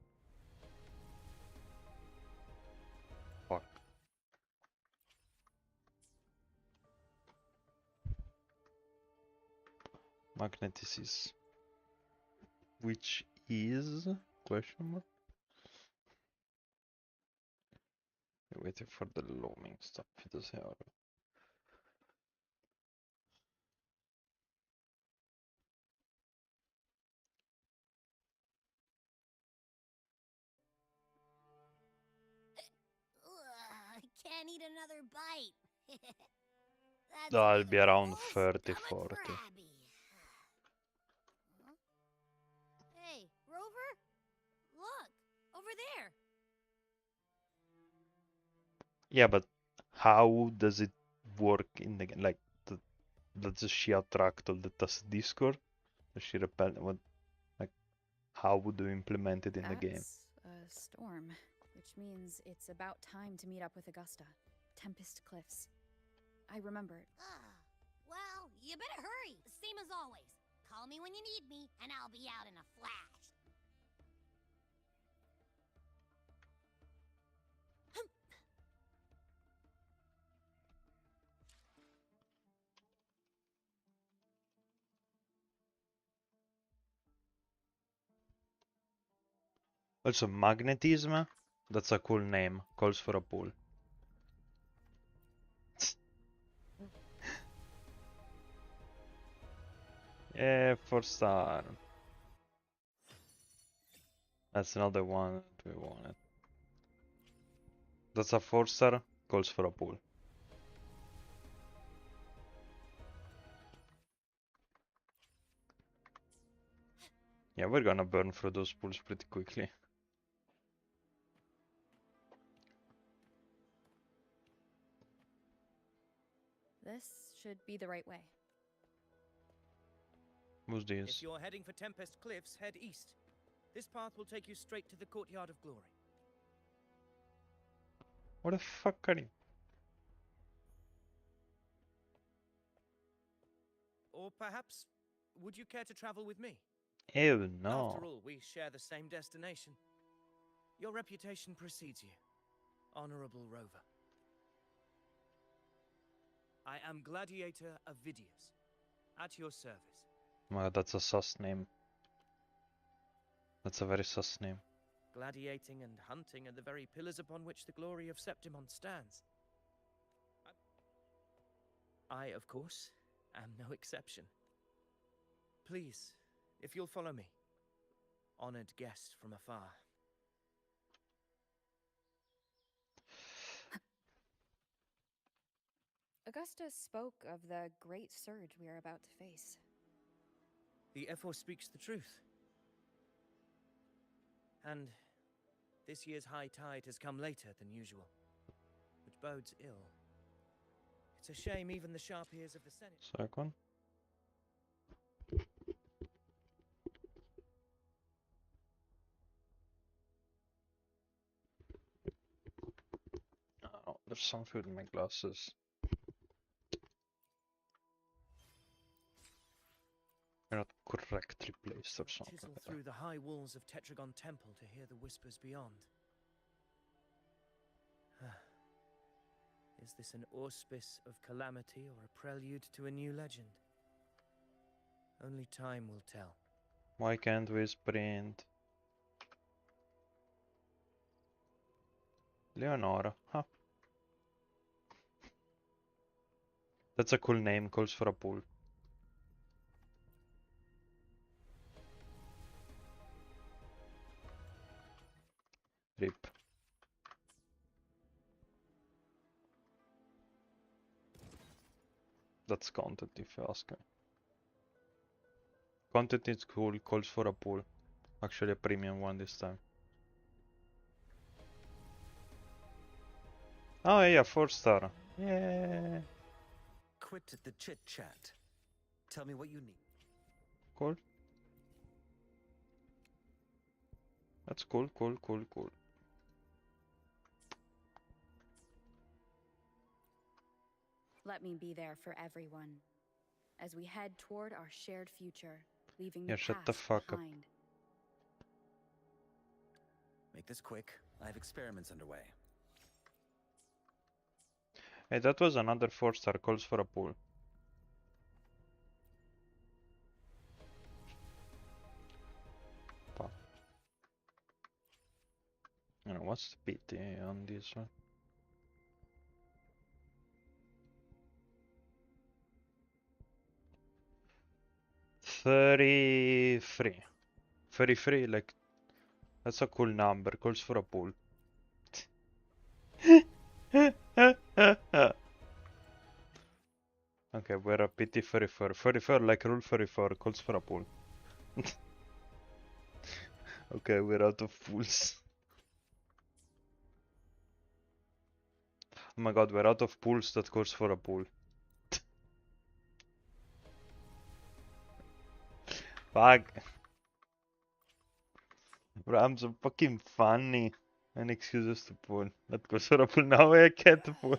Fuck. Magnetisys. Which is... question mark? We're waiting for the looming stuff. It doesn't have... Ugh, I can't eat another bite. That's I'll be around full 30, stomach 40. grabby. Huh? Hey, Rover? Look, over there. Yeah, but how does it work in the game? Like, does she attract all the Tusk Discord? Does she repel? What? Like, how would you implement it in the game? That's a storm, which means it's about time to meet up with Augusta. Tempest Cliffs. I remember it. Well, you better hurry. Same as always. Call me when you need me, and I'll be out in a flash. Also, magnetism. That's a cool name. Calls for a pool. Yeah, 4-star. That's another one that we wanted. That's a 4-star. Calls for a pool. Yeah, we're gonna burn through those pools pretty quickly. This should be the right way. Who's If this? you're heading for Tempest Cliffs, head east. This path will take you straight to the Courtyard of Glory. What the fuck are you? Or perhaps, would you care to travel with me? Ew, After no. all, we share the same destination. Your reputation precedes you, Honorable Rover. I am Gladiator Avidius, at your service. Well, that's a sus name. That's a very sus name. Gladiating and hunting are the very pillars upon which the glory of Septimon stands. I, of course, am no exception. Please, if you'll follow me. Honored guest from afar. Augusta spoke of the great surge we are about to face. The F4 speaks the truth. And this year's high tide has come later than usual, which bodes ill. It's a shame even the sharp ears of the Senate... Second. Oh, there's some food in my glasses. They're not correctly placed or something. Chisel through the high walls of Tetragon Temple to hear the whispers beyond. Is this an auspice of calamity or a prelude to a new legend? Only time will tell. Why can't we sprint? Leonora, huh? That's a cool name, calls for a pool. Rip. That's content if you ask me. Content is cool, calls for a pool. Actually a premium one this time. Oh yeah, 4-star. Yeah. Quit the chit-chat. Tell me what you need. Cool. That's cool, cool, cool, cool. Let me be there for everyone as we head toward our shared future, leaving Yeah, the shut past the fuck up. behind. Make this quick. I have experiments underway. Hey, that was another 4-star, calls for a pool. Fuck. You know, what's the PT on this one? $33. 33, like, that's a cool number, calls for a pool. Okay, we're a PT 34. 34 like rule 34, calls for a pool. Okay, we're out of pools. Oh my god, we're out of pools that calls for a pool. Fuck. Bro, I'm so fucking funny. And excuses to pool. That calls for a pool. Now I can't pool.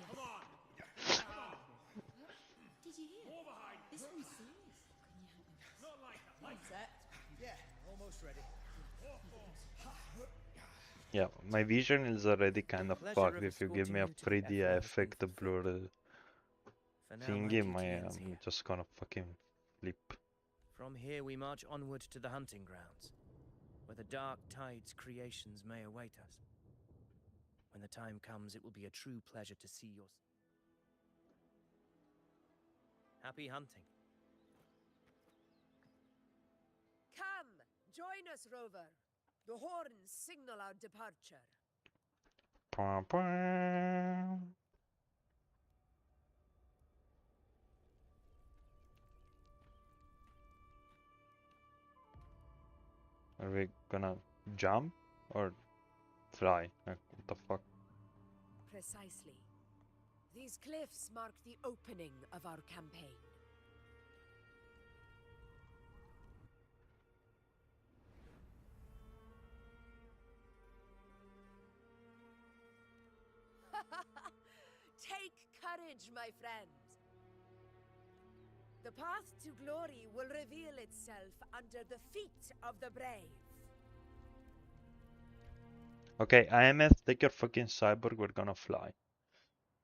Did you hear? This one's serious. Not like that. Like Set. Yeah, almost ready. Yeah, my vision is already kind of Pleasure fucked of if you give escorting me a you to the 3D F1 effect has been blur For now, thingy, my duty ends I'm here. just gonna fucking flip. From here we march onward to the hunting grounds, where the dark tide's creations may await us. When the time comes, it will be a true pleasure to see your... Happy hunting. Come, join us, Rover. The horns signal our departure. Pum, pum. Are we gonna jump or fly? Like, what the fuck? Precisely. These cliffs mark the opening of our campaign. Take courage, my friends. The path to glory will reveal itself under the feet of the brave. Okay, IMF, take your fucking cyborg, we're gonna fly.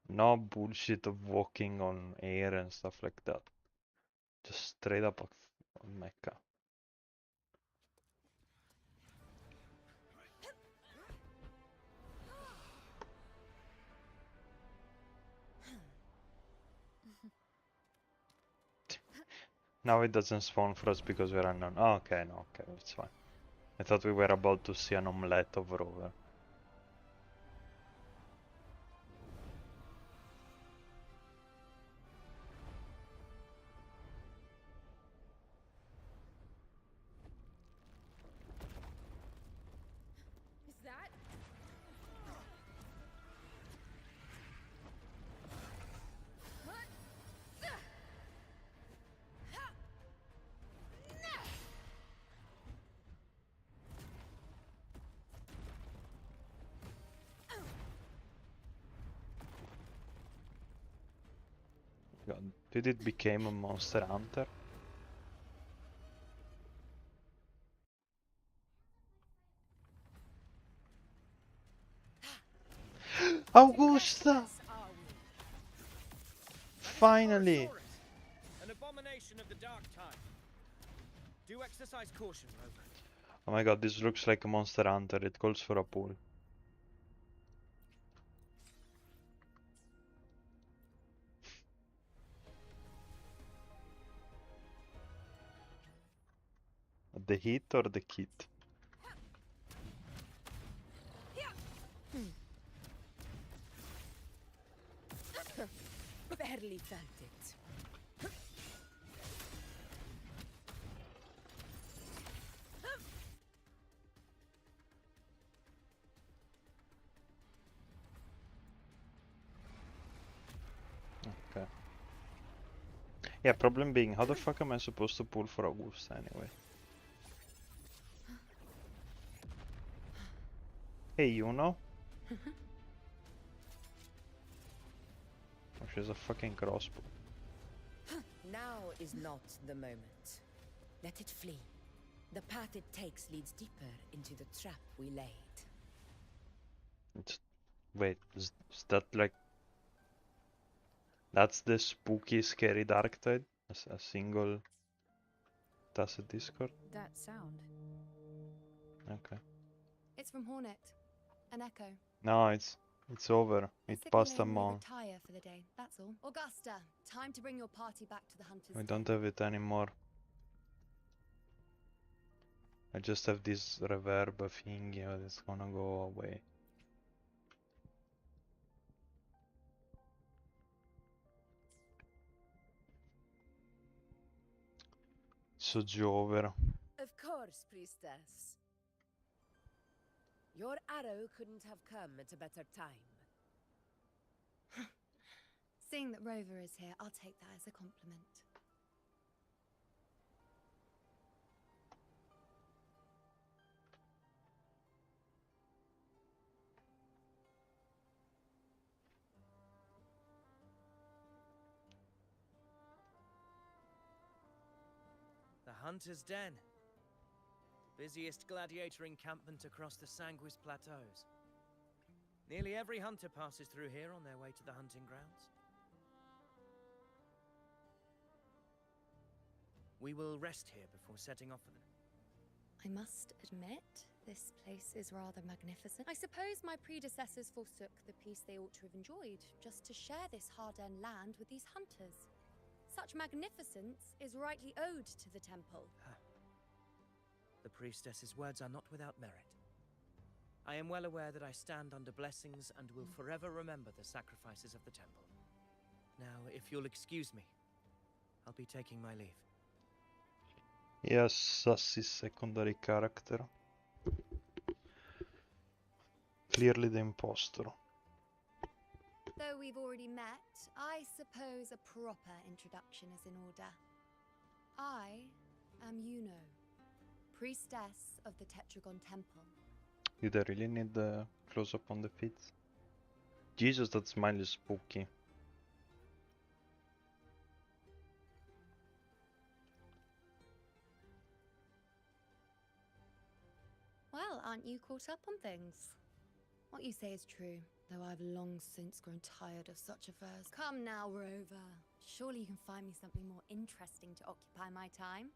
No bullshit of walking on air and stuff like that. Just straight up on mecha. Now it doesn't spawn for us because we're unknown. Oh, okay, no, okay, it's fine. I thought we were about to see an omelette of Rover. Is that? God, did it become a monster hunter? Augusta! Finally! An abomination of the dark tide. Do exercise caution, Rover. Oh my god, this looks like a monster hunter. It calls for a pool. The heat or the kit? Barely felt it. Okay. Yeah, problem being, how the fuck am I supposed to pull for Augusta anyway? Hey, Iuno? Oh, she's a fucking crossbow. Now is not the moment. Let it flee. The path it takes leads deeper into the trap we laid. Wait, is that like... That's the spooky, scary dark tide? A single tacit discord? That sound. Okay. It's from Hornet. An echo. No, it's over. It passed a Signaling we month. retire for the day, that's all. Augusta, time to bring your party back to the Hunter's I Den. don't have it anymore. I just have this reverb thingy that's gonna go away. So over. Of course, priestess. Your arrow couldn't have come at a better time. Seeing that Rover is here, I'll take that as a compliment. The Hunter's Den. Busiest gladiator encampment across the Sanguis Plateaus. Nearly every hunter passes through here on their way to the hunting grounds. We will rest here before setting off for them. I must admit, this place is rather magnificent. I suppose my predecessors forsook the peace they ought to have enjoyed, just to share this hard-earned land with these hunters. Such magnificence is rightly owed to the temple. The priestess's words are not without merit. I am well aware that I stand under blessings and will forever remember the sacrifices of the temple. Now, if you'll excuse me, I'll be taking my leave. Yes, sassy secondary character. Clearly the impostor. Though we've already met, I suppose a proper introduction is in order. I am Iuno, priestess of the Tetragon Temple. Did I really need the close-up on the feet? Jesus, that smile is spooky. Well, aren't you caught up on things? What you say is true, though I've long since grown tired of such affairs. Come now, Rover. Surely you can find me something more interesting to occupy my time.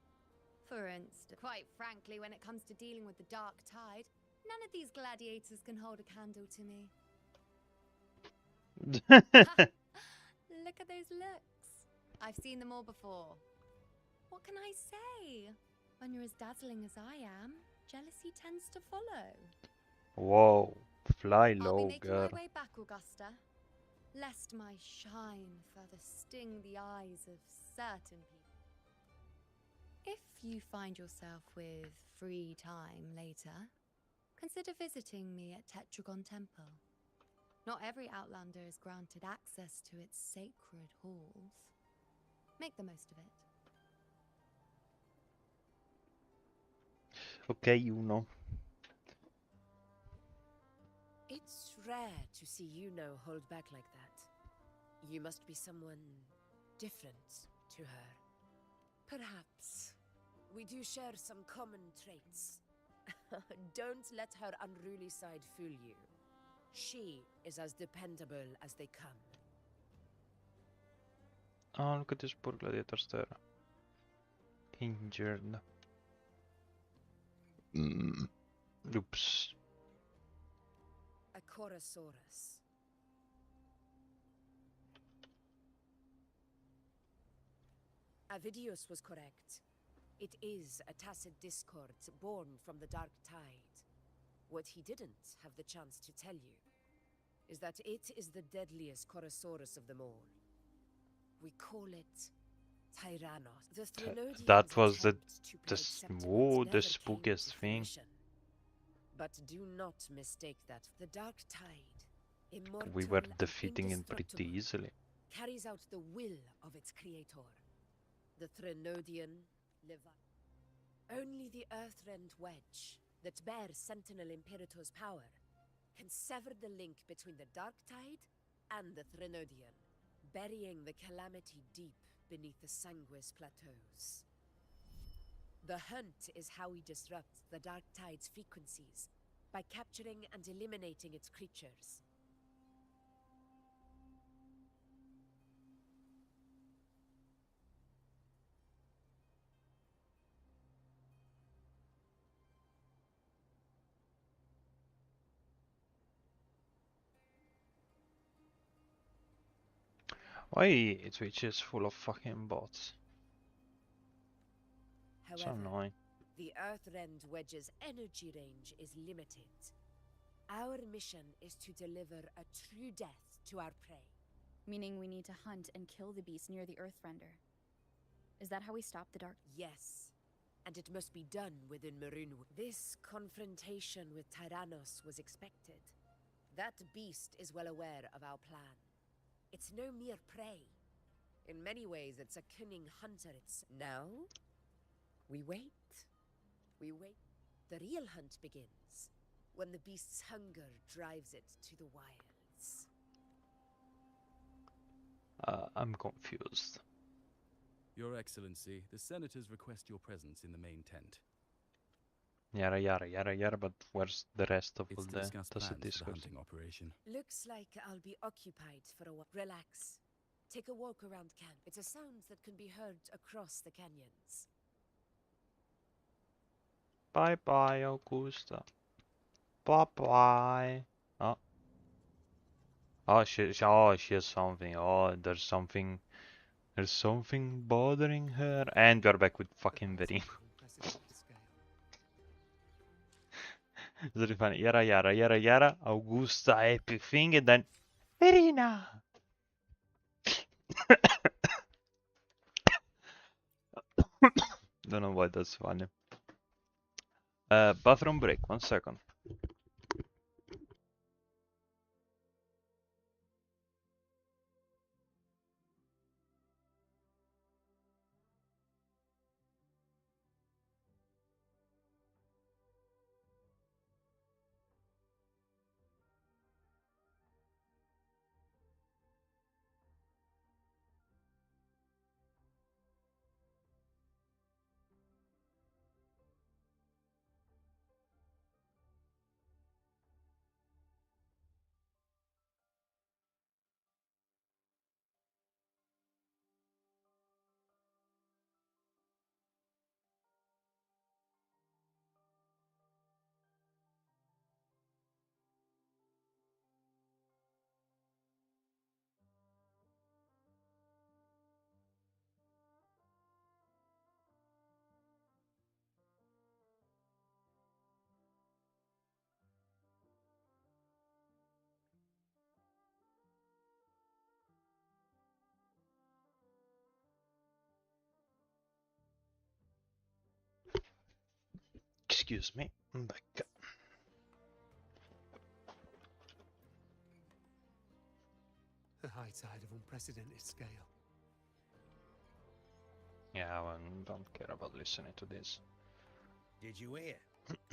For instance, quite frankly, when it comes to dealing with the dark tide, none of these gladiators can hold a candle to me. Look at those looks. I've seen them all before. What can I say? When you're as dazzling as I am, jealousy tends to follow. Whoa, fly I'll low, be making girl. my way back, Augusta, lest my shine further sting the eyes of certain people. If you find yourself with free time later, consider visiting me at Tetragon Temple. Not every Outlander is granted access to its sacred halls. Make the most of it. Okay, Iuno. It's rare to see Iuno hold back like that. You must be someone different to her. Perhaps. We do share some common traits. Don't let her unruly side fool you. She is as dependable as they come. Oh, look at this poor gladiators there. Injured. Oops. A Chorosaurus. Avidius was correct. It is a tacit discord born from the dark tide. What he didn't have the chance to tell you is that it is the deadliest Chorosaurus of them all. We call it Tyrannos. The Threnodians That was the attempt to play Septimus the never spookiest came to thing. fruition. But do not mistake that. The dark tide, immortal We were and defeating him pretty indestructible, easily. carries out the will of its creator, the Threnodian Levi. Only the Earthrend Wedge, that bears Sentinel Imperator's power, can sever the link between the Dark Tide and the Threnodian, burying the calamity deep beneath the Sanguis Plateaus. The hunt is how we disrupt the Dark Tide's frequencies, by capturing and eliminating its creatures. Why Twitch is full of fucking bots? So However, annoying. the Earthrend Wedge's energy range is limited. Our mission is to deliver a true death to our prey. Meaning we need to hunt and kill the beast near the Earthrender. Is that how we stop the dark? Yes, and it must be done within Maroon. This confrontation with Tyrannos was expected. That beast is well aware of our plan. It's no mere prey. In many ways, it's a cunning hunter. It's now. We wait. We wait. The real hunt begins when the beast's hunger drives it to the wilds. I'm confused. Your Excellency, the senators request your presence in the main tent. Yada yada yada yada, but where's the rest of It's all to the discuss plans for the discourse? hunting operation. Looks like I'll be occupied for a while. Relax. Take a walk around camp. It's a sound that can be heard across the canyons. Bye bye, Augusta. Bye bye. Oh. Oh, she has something. Oh, there's something. There's something bothering her. And we're back with fucking Verino. It's really funny. Yara, yara, yara, yara. Augusta, epic thing, and then Verina. Don't know why that's funny. Bathroom break. 1 second. Excuse me. I'm back. A high tide of unprecedented scale. Yeah, I don't care about listening to this. Did you hear?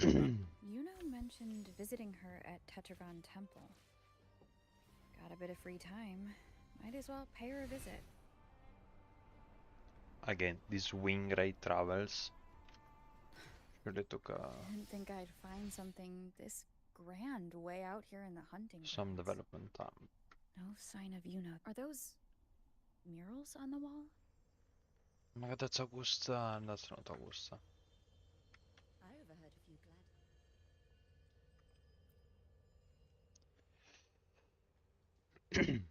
Iuno mentioned visiting her at Tetragon Temple. Got a bit of free time. Might as well pay her a visit. Again, these wing ray travels. Really took Didn't think I'd find something this grand way out here in the hunting some grounds. development time. No sign of Iuno. Are those murals on the wall? Oh my god, that's Augusta, and that's not Augusta. I overheard a few glad.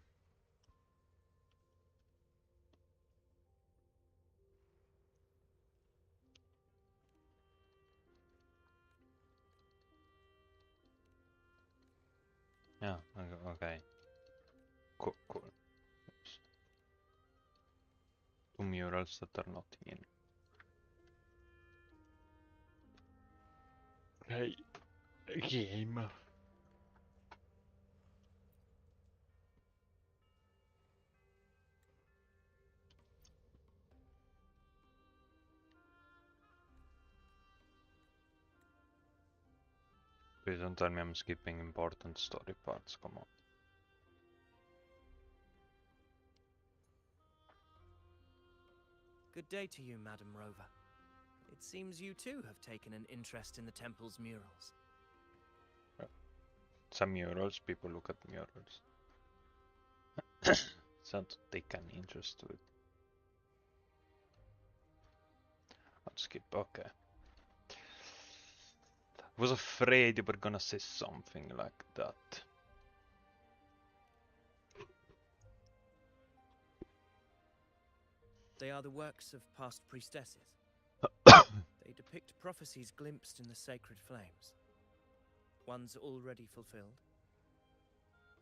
Yeah, okay. Cool, cool. Oops. 2 murals that are not in. Hey, game. Please don't tell me I'm skipping important story parts, come on. Good day to you, Madam Rover. It seems you too have taken an interest in the temple's murals. Some murals, people look at murals. It's not to take an interest to it. I'll skip, okay. I was afraid you were gonna say something like that. They are the works of past priestesses. They depict prophecies glimpsed in the sacred flames. Ones already fulfilled,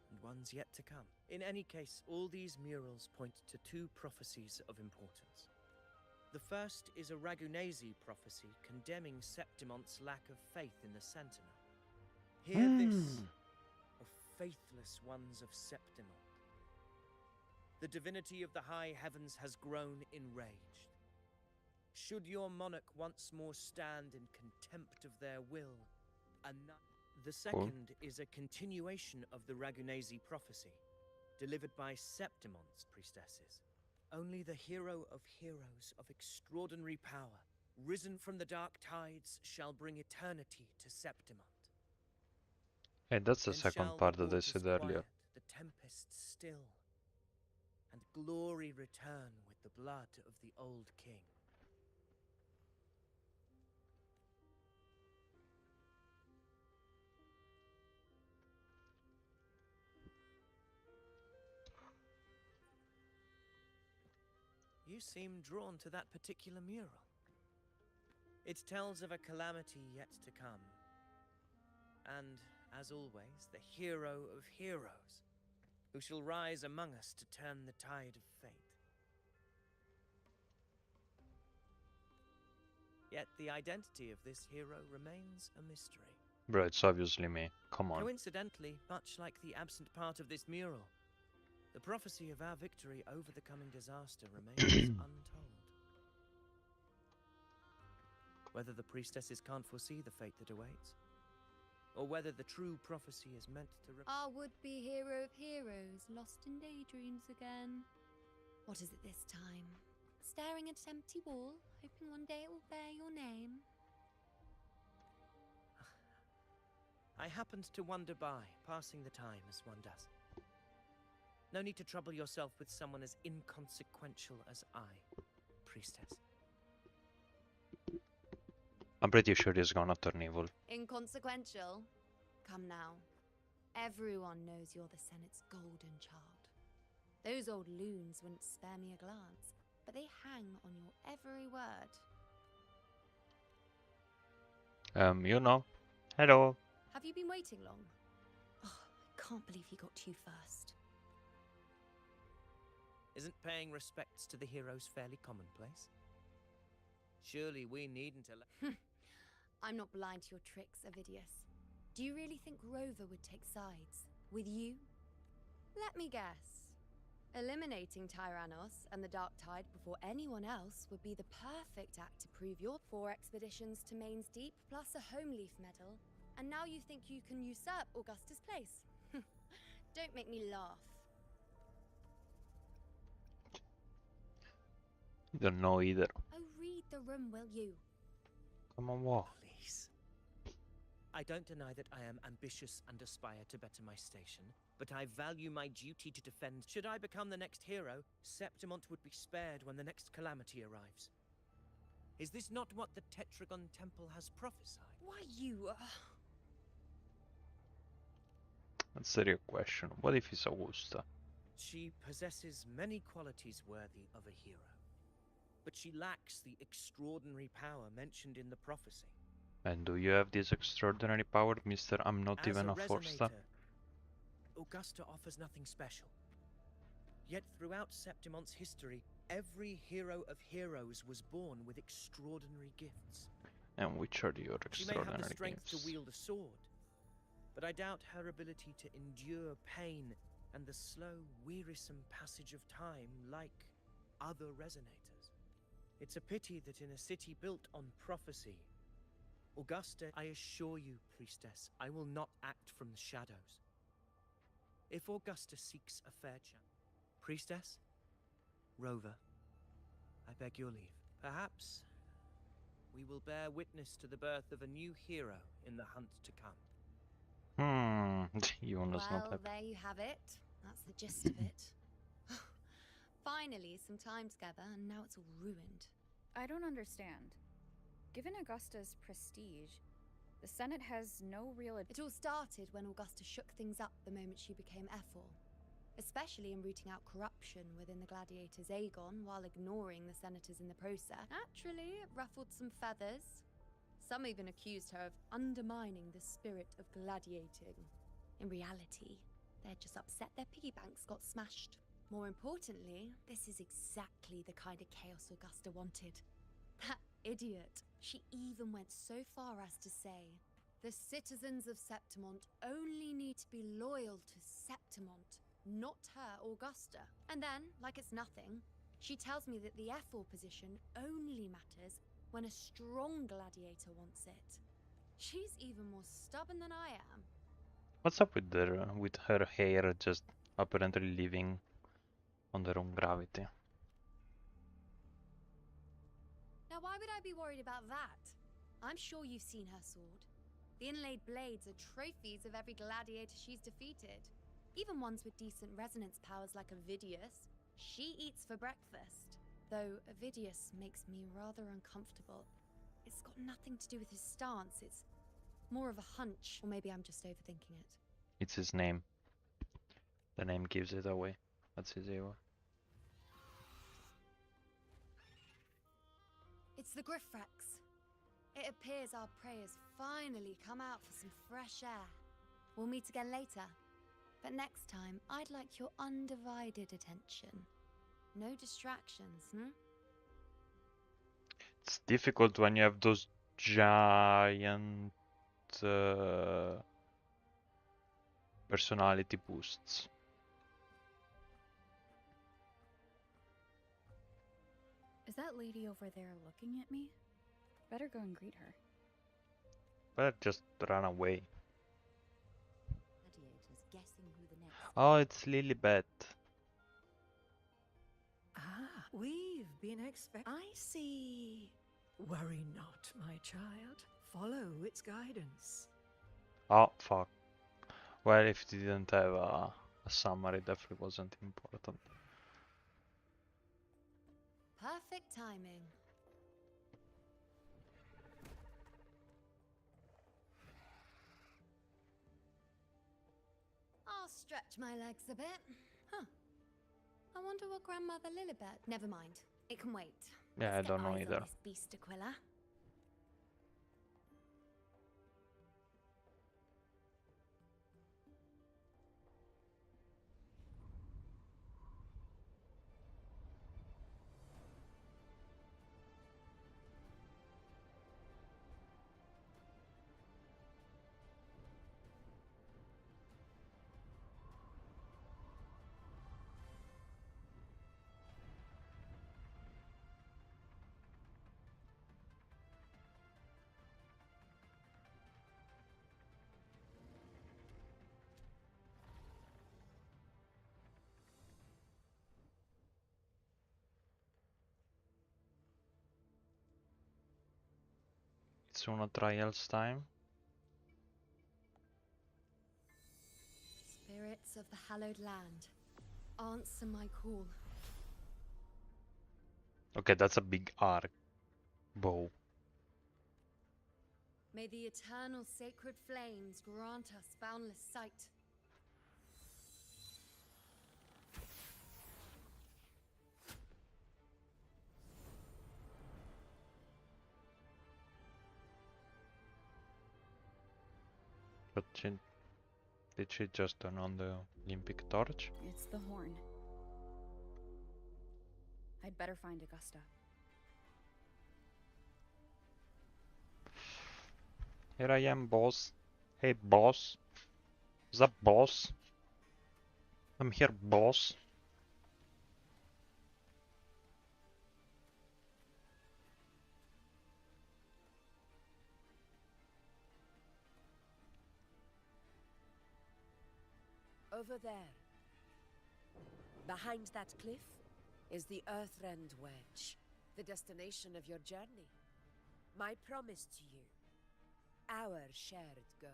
and ones yet to come. In any case, all these murals point to 2 prophecies of importance. The first is a Ragunesi prophecy condemning Septimon's lack of faith in the Sentinel. Hear this, O faithless ones of Septimont. The divinity of the high heavens has grown enraged. Should your monarch once more stand in contempt of their will, the second is a continuation of the Ragunesi prophecy, delivered by Septimon's priestesses. Only the hero of heroes of extraordinary power, risen from the dark tides, shall bring eternity to Septimont. Hey, that's the Then second shall part the that I waters said earlier. quiet, the tempest still, and glory return with the blood of the old king. You seem drawn to that particular mural. It tells of a calamity yet to come. And, as always, the hero of heroes, who shall rise among us to turn the tide of fate. Yet the identity of this hero remains a mystery. Bro, it's obviously me. Come on. Coincidentally, much like the absent part of this mural, the prophecy of our victory over the coming disaster remains untold. Whether the priestesses can't foresee the fate that awaits, or whether the true prophecy is meant to... Our would-be hero of heroes, lost in daydreams again. What is it this time? Staring at an empty wall, hoping one day it will bear your name? I happened to wander by, passing the time as one does. No need to trouble yourself with someone as inconsequential as I, priestess. I'm pretty sure he's gonna turn evil. Inconsequential? Come now. Everyone knows you're the Senate's golden child. Those old loons wouldn't spare me a glance, but they hang on your every word. Iuno. Hello. Have you been waiting long? Oh, I can't believe he got to you first. Isn't paying respects to the heroes fairly commonplace? Surely we needn't allow... I'm not blind to your tricks, Avidius. Do you really think Rover would take sides? With you? Let me guess. Eliminating Tyrannos and the Dark Tide before anyone else would be the perfect act to prove your 4 expeditions to Main's Deep, plus a Home Leaf medal. And now you think you can usurp Augusta's place? Don't make me laugh. Don't know either. Oh, read the room, will you? Come on, what? Please. I don't deny that I am ambitious and aspire to better my station, but I value my duty to defend. Should I become the next hero, Septimont would be spared when the next calamity arrives. Is this not what the Tetragon Temple has prophesied? Why, you... That's a real question. What if it's Augusta? She possesses many qualities worthy of a hero, but she lacks the extraordinary power mentioned in the prophecy. And do you have this extraordinary power, Mr. I'm not As even a a 4-star? Augusta offers nothing special. Yet throughout Septimont's history, every hero of heroes was born with extraordinary gifts. And which are your She may have the extraordinary strength gifts? to wield a sword, but I doubt her ability to endure pain and the slow, wearisome passage of time like other resonators. It's a pity that in a city built on prophecy, Augusta, I assure you, priestess, I will not act from the shadows. If Augusta seeks a fair chance, priestess, Rover, I beg your leave. Perhaps we will bear witness to the birth of a new hero in the hunt to come. Iuno's not Well, happy. there you have it. That's the gist of it. Finally, some time together, and now it's all ruined. I don't understand. Given Augusta's prestige, the Senate has no real... It all started when Augusta shook things up the moment she became Ephor, especially in rooting out corruption within the gladiators' Aegon while ignoring the senators in the process. Naturally, it ruffled some feathers. Some even accused her of undermining the spirit of gladiating. In reality, they're just upset their piggy banks got smashed. More importantly, this is exactly the kind of chaos Augusta wanted. That idiot. She even went so far as to say, the citizens of Septimont only need to be loyal to Septimont, not her, Augusta. And then, like it's nothing, she tells me that the Ephor position only matters when a strong gladiator wants it. She's even more stubborn than I am. What's up with her hair just apparently living on their own gravity? Now, why would I be worried about that? I'm sure you've seen her sword. The inlaid blades are trophies of every gladiator she's defeated. Even ones with decent resonance powers like Avidius. She eats for breakfast. Though Avidius makes me rather uncomfortable. It's got nothing to do with his stance, it's more of a hunch. Or maybe I'm just overthinking it. It's his name. The name gives it away. That's his ego. It's the Griffrex. It appears our prey has finally come out for some fresh air. We'll meet again later. But next time, I'd like your undivided attention. No distractions, It's difficult when you have those giant personality boosts. Is that lady over there looking at me? Better go and greet her. Better just run away. Gladiators guessing who the next. Oh, it's Lilibet. Ah, we've been I see. Worry not, my child. Follow its guidance. Oh, fuck. Well, if it didn't have a summary, definitely wasn't important. Perfect timing. I'll stretch my legs a bit. Huh. I wonder what Grandmother Lilibet... Never mind. It can wait. Yeah, I Let's don't get know eyes either. on this beast, Aquila. It's Uno trials time. Spirits of the hallowed land, answer my call. Okay, that's a big arc. Bow. May the eternal sacred flames grant us boundless sight. But did she just turn on the Olympic torch? It's the horn. I'd better find Augusta. Here I am, boss. Hey, boss. What's up, boss? I'm here, boss. Over there, behind that cliff, is the Earthrend Wedge, the destination of your journey. My promise to you, our shared goal.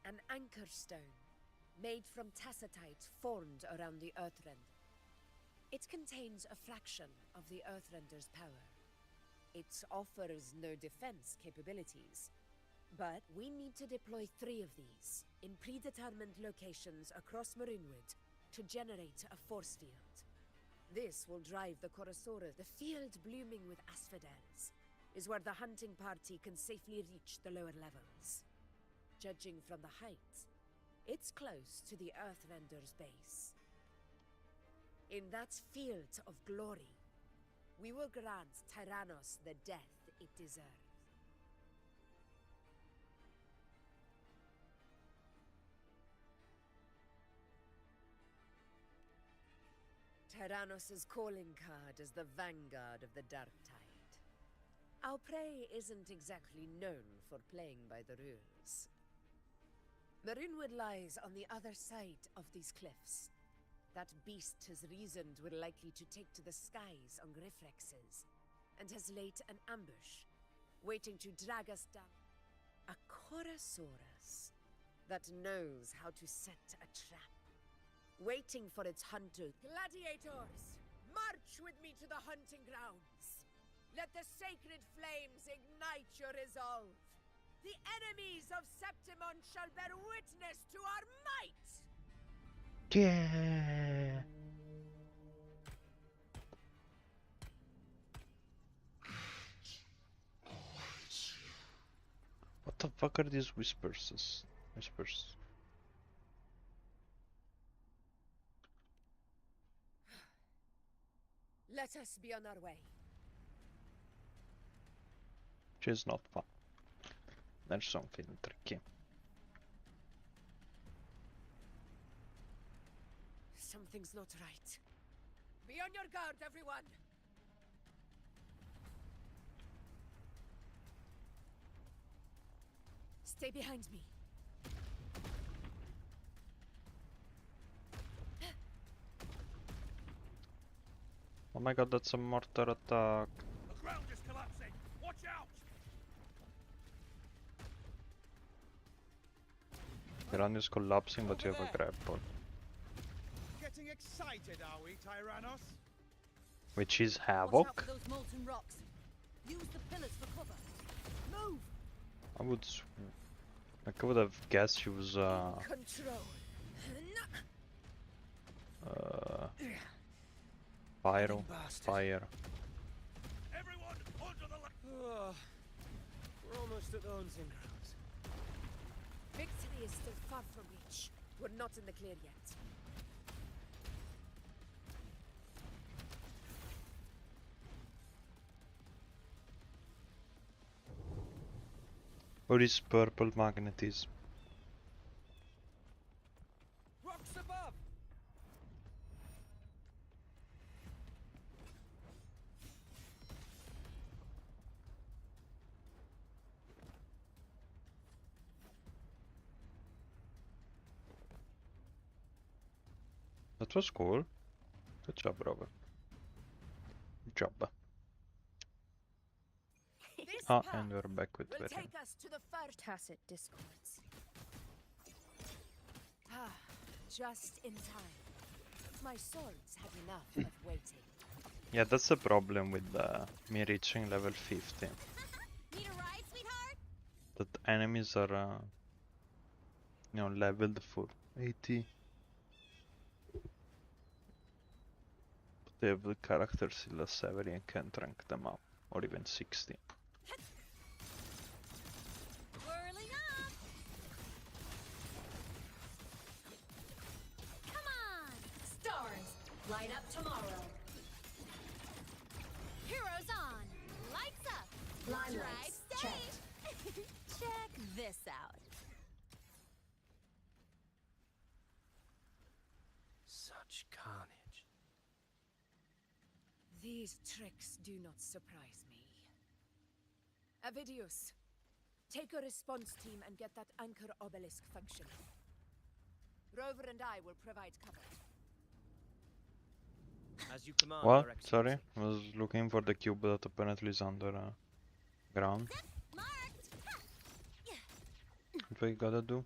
An anchor stone, made from tacitite formed around the Earthrend. It contains a fraction of the Earthrender's power. It offers no defense capabilities, but we need to deploy 3 of these in predetermined locations across Marinwood to generate a force field. This will drive the Corosora. The field blooming with asphodels is where the hunting party can safely reach the lower levels. Judging from the height, it's close to the Earthrender's base. In that field of glory, we will grant Tyrannos the death it deserves. Tyrannos' calling card is the vanguard of the Dark Tide. Our prey isn't exactly known for playing by the rules. Marinwood lies on the other side of these cliffs. That beast has reasoned we're likely to take to the skies on Griffrexes, and has laid an ambush, waiting to drag us down. A Corosaurus that knows how to set a trap, waiting for its hunter. Gladiators, march with me to the hunting grounds. Let the sacred flames ignite your resolve. The enemies of Septimon shall bear witness to our might! Yeah. What the fuck are these whispers? Whispers. Let us be on our way. Which is not fun. There's something tricky. Something's not right. Be on your guard, everyone! Stay behind me. Oh my god, that's a mortar attack. The ground is collapsing! Watch out! Ground is collapsing, but you have a grapple. Getting excited, are we, Tyrannos? Which is Watch out Havoc. for those molten rocks. Use the pillars for cover. Move! I would have guessed she was Control. pyro. Fire. Everyone, onto the left! We're almost at the hunting grounds. Victory is still far from reach. We're not in the clear yet. What is purple magnetism? Rocks above! That was cool. Good job, Robert. Good job. Ah, and we're back with will Wuthering. take us to the first Tacit discords. Ah, just in time. My swords had enough of waiting. Yeah, that's the problem with me reaching level 50. Need a ride, sweetheart? That enemies are, leveled for 80. But they have the characters still at 70 and can't rank them up, or even 60. Whirling up! Come on! Stars, light up tomorrow. Heroes on! Lights up! Line Drive lights, safe! Check this out. Such carnage. These tricks do not surprise me. Avidius, take a response team and get that anchor obelisk functioning. Rover and I will provide cover. As you command, What? Your Excellency. Sorry, I was looking for the cube that apparently is under ground. Marked! What we gotta do?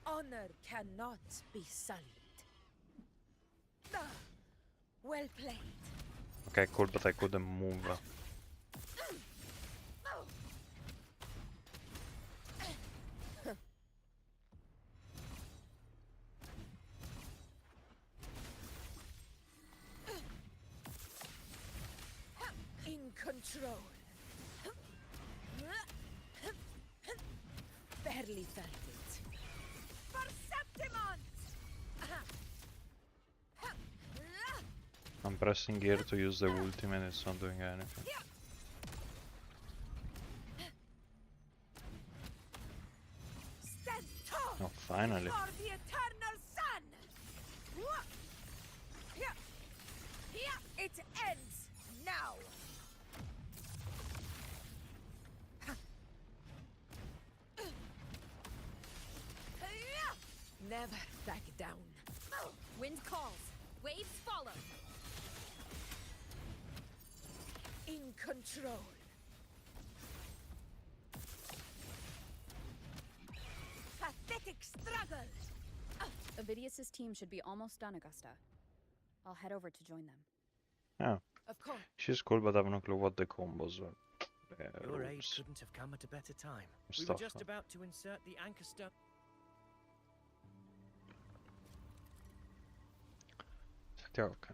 Honor cannot be sullied. Ah, well played. Okay, cool, but I couldn't move. In control. Barely felt it. Perceptimont! I'm pressing here to use the ultimate, it's not doing anything. Stand tall! Oh, finally. For the eternal sun! It ends now! Never back down. Wind calls. Waves follow. In control. Pathetic struggle! Avidius's team should be almost done, Augusta. I'll head over to join them. Oh, Of course. She's cool, but I have no clue what the combos are. Your aid Rules. couldn't have come at a better time. We Stuff, were just huh? about to insert the anchor stone. Ja, okay.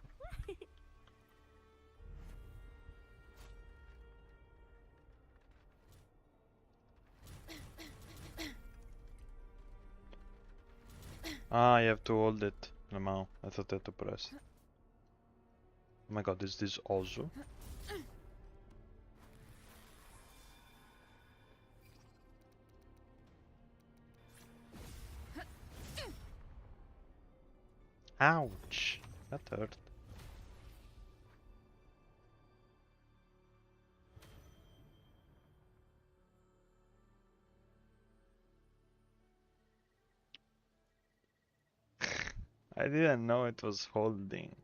Ah, you have to hold it. No, I thought I had to press it. Oh my god, is this Ozu? Ouch! That hurt. I didn't know it was holding.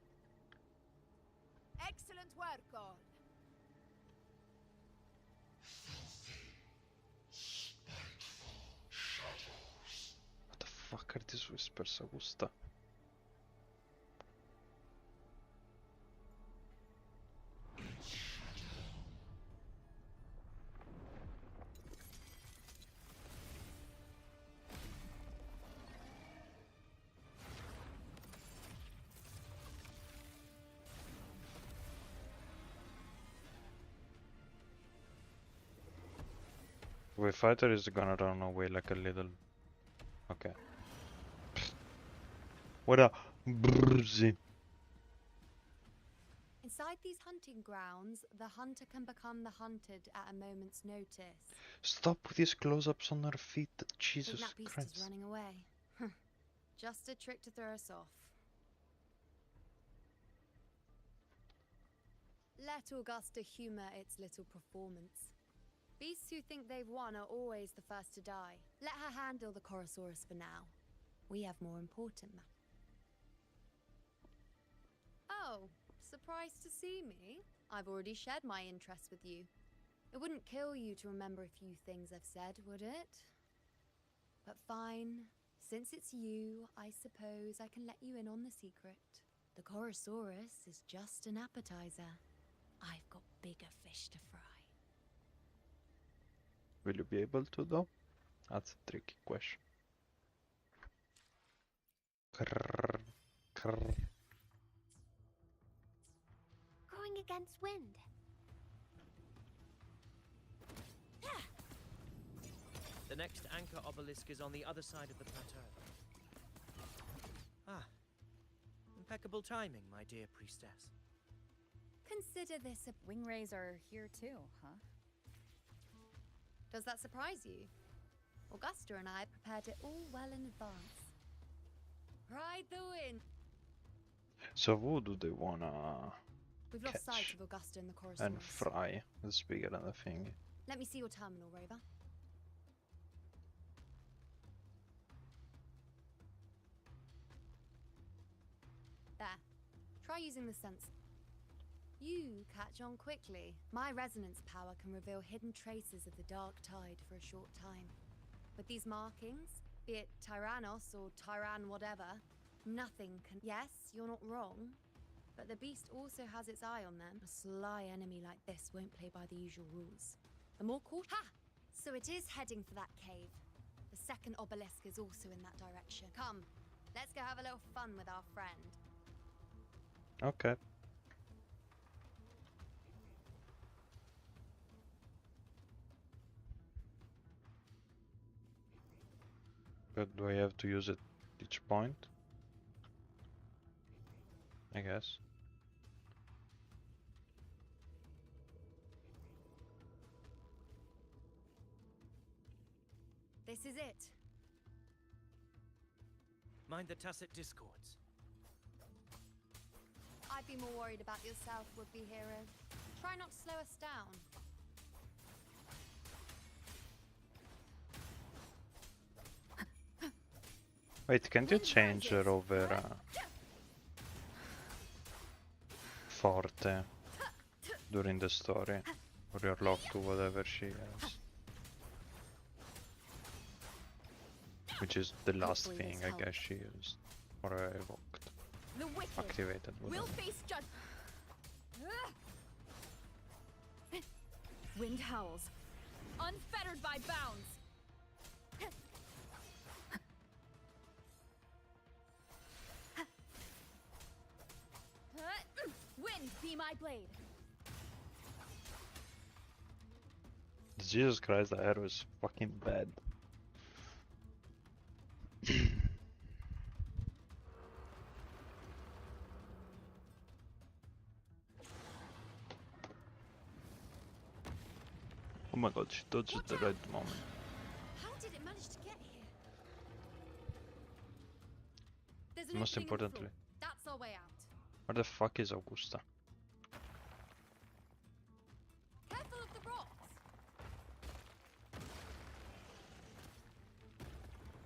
Excellent work, all. What the fuck are these whispers, Augusta? The fighter is gonna run away like a little. Okay. What a bruisey. Inside these hunting grounds, the hunter can become the hunted at a moment's notice. Stop with these close-ups on her feet. Think Jesus that beast Christ. is running away. Just a trick to throw us off. Let Augusta humor its little performance. Beasts who think they've won are always the first to die. Let her handle the Chorosaurus for now. We have more important matters. Oh, surprised to see me? I've already shared my interest with you. It wouldn't kill you to remember a few things I've said, would it? But fine. Since it's you, I suppose I can let you in on the secret. The Chorosaurus is just an appetizer. I've got bigger fish to fry. Will you be able to though? That's a tricky question. Krrr, krrr. Going against wind. The next anchor obelisk is on the other side of the plateau. Ah, impeccable timing, my dear priestess. Consider this a wingrays are here too, huh? Does that surprise you? Augusta and I prepared it all well in advance. Ride the wind! So who do they wanna We've lost sight catch of Augusta and the Chorosaurus. and fry? It's bigger than the thing. Let me see your terminal, Rover. There. Try using the sensor. You catch on quickly. My resonance power can reveal hidden traces of the dark tide for a short time. With these markings, be it Tyrannos or Tyran whatever, nothing can... Yes, you're not wrong. But the beast also has its eye on them. A sly enemy like this won't play by the usual rules. The more cautious... Ha! So it is heading for that cave. The second obelisk is also in that direction. Come, let's go have a little fun with our friend. Okay. But do I have to use it each point? I guess. This is it. Mind the tacit discords. I'd be more worried about yourself, would-be hero. Try not to slow us down. Wait, can't you change her over Forte during the story? Or you're locked to whatever she has? Which is the last Hopefully thing this I guess helps. she used. Or evoked. The wicked Activated, will whatever. face judgment. Wind howls, unfettered by bounds. Wind, be my blade. Jesus Christ, the arrow is fucking bad. Oh my god, she dodged at the right moment. How did it manage to get here? There's an Most opening in the importantly, floor. That's our way out. where the fuck is Augusta? Careful of the rocks.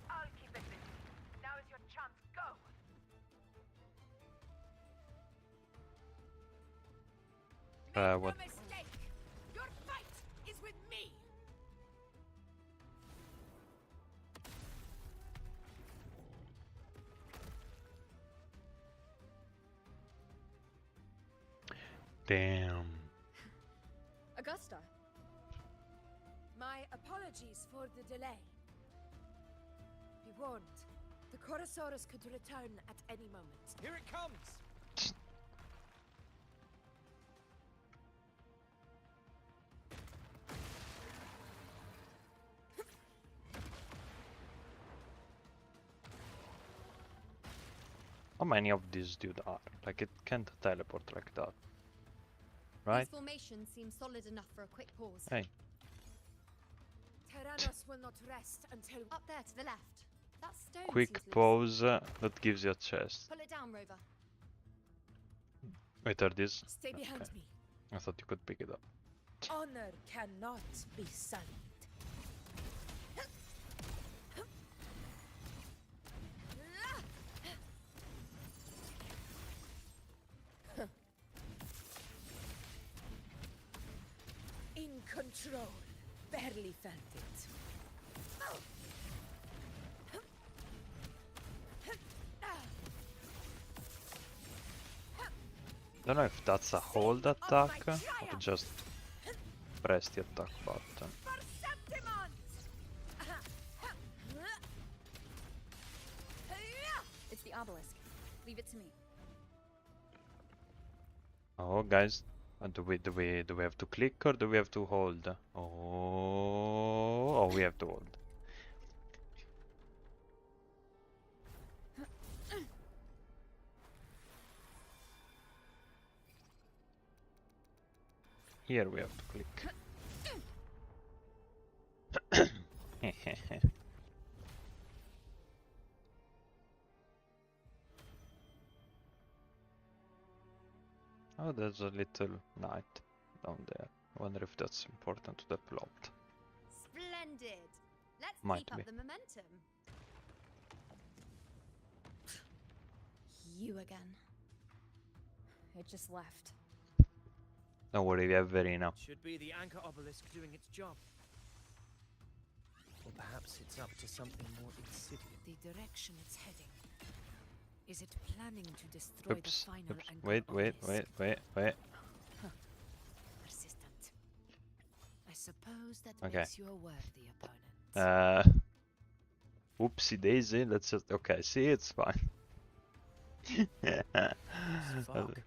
I'll keep it busy. Now is your chance. Go. What? No mistake. Your fight is with me. Damn. Augusta. My apologies for the delay. Be warned, the Chorosaurus could return at any moment. Here it comes! How many of these dude are? Like, it can't teleport like that. Right? These formations seem solid enough for a quick pause. Hey. Tyrannos will not rest until Up there to the left. That stone Quick seems loose. pause that gives you a chest. Pull it down, Rover. Wait, are these? Stay behind Okay. me. I thought you could pick it up. Honor cannot be sullied. In control. Barely felt it. Don't know if that's a hold attack or just press the attack button. It's the obelisk. Leave it to me. Oh, guys, do we have to click or do we have to hold? Oh, we have to hold. Here we have to click. Oh, there's a little knight down there. I wonder if that's important to the plot. Splendid. Let's Might keep up be. the momentum. You again. It just left. Don't worry, we have Verena. Should be the anchor obelisk doing its job. Or perhaps it's up to something more insidious. The direction it's heading. Is it planning to destroy Oops, the final oops. anchor Wait. obelisk? Persistent. I suppose that Okay. makes you a worthy opponent. Oopsie daisy, let's just, okay, see, it's fine. Fuck.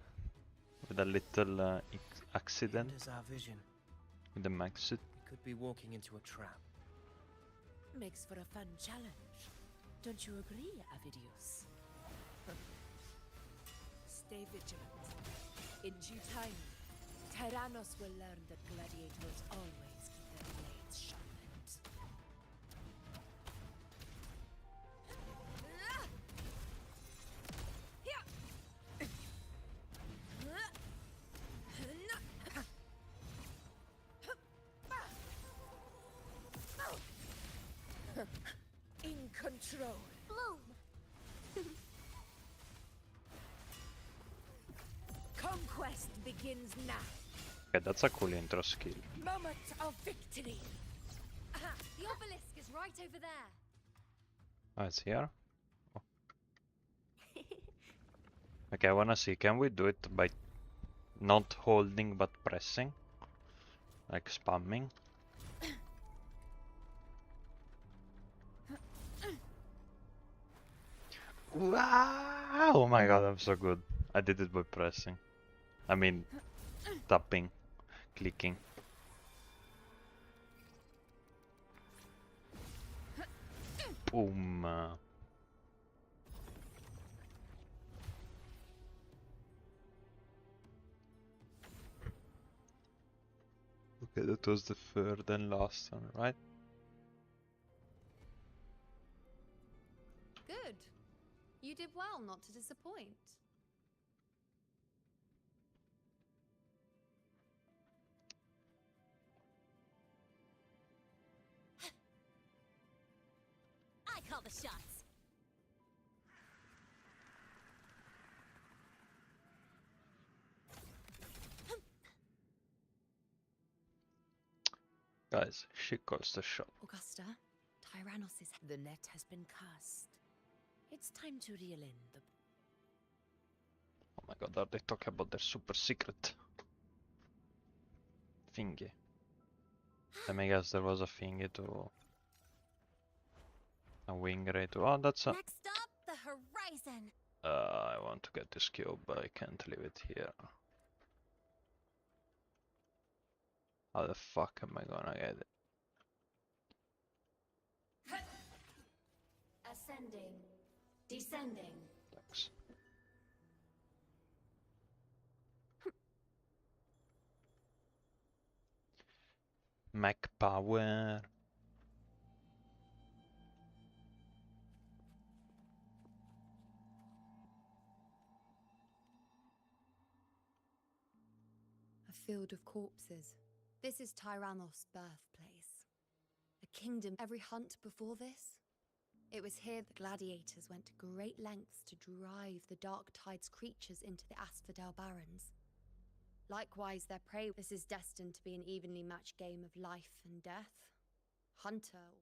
With a little accident Hinders our vision. with the max suit. We could be walking into a trap. Makes for a fun challenge. Don't you agree, Avidius? Stay vigilant. In due time, Tyrannos will learn that gladiators always keep their blades sharpened. In control. Bloom! Conquest begins now. Okay, that's a cool intro skill. Moment of victory. The obelisk is right over there. Oh, it's here? Oh. Okay, I wanna see, can we do it by not holding but pressing? Like spamming. Wow! Oh my god, I'm so good. I did it by pressing. I mean, tapping, clicking. Boom. Okay, that was the third and last one, right? Good. You did well not to disappoint. I call the shots. Guys, she calls the shot. Augusta, Tyrannos is... The net has been cast. It's time to reel in the... Oh my god, are they talking about their super secret thingy? Let me guess, there was a thingy to... a wing ray to... Oh, that's a... Next up, the horizon. I want to get this cube, but I can't leave it here. How the fuck am I gonna get it? Ascending. Descending. Thanks. Mac power. A field of corpses. This is Tyrannos' birthplace. A kingdom every hunt before this. It was here the gladiators went to great lengths to drive the Dark Tide's creatures into the Asphodel Barrens. Likewise, their prey. This is destined to be an evenly matched game of life and death. Hunter.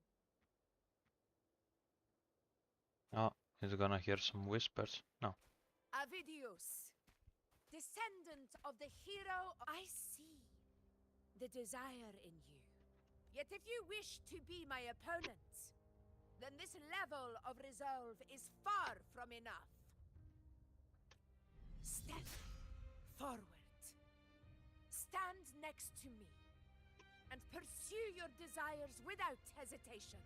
Oh, he's gonna hear some whispers. No. Avidius, descendant of the hero. I see the desire in you. Yet if you wish to be my opponent, then this level of resolve is far from enough. Step forward. Stand next to me and pursue your desires without hesitation.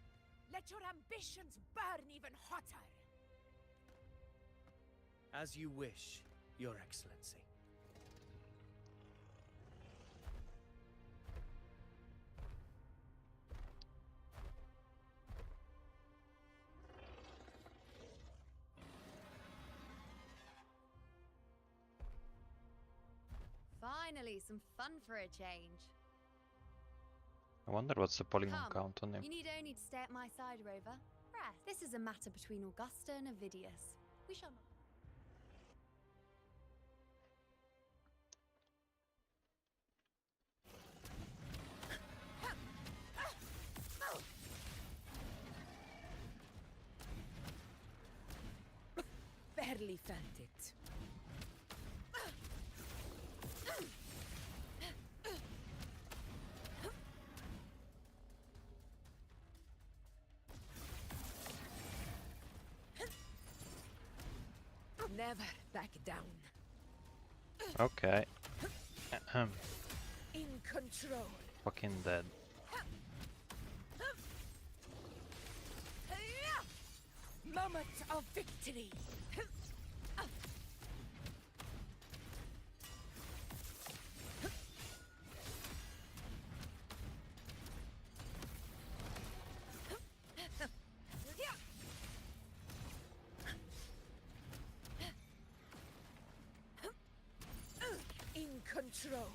Let your ambitions burn even hotter. As you wish, Your Excellency. Finally, some fun for a change. I wonder what's the polygon Come, count on him. you need only to stay at my side, Rover. Rest. This is a matter between Augusta and Avidius. We shall not... Barely felt it. Never back down. Okay. In control. Fucking dead. Moment of victory. In control.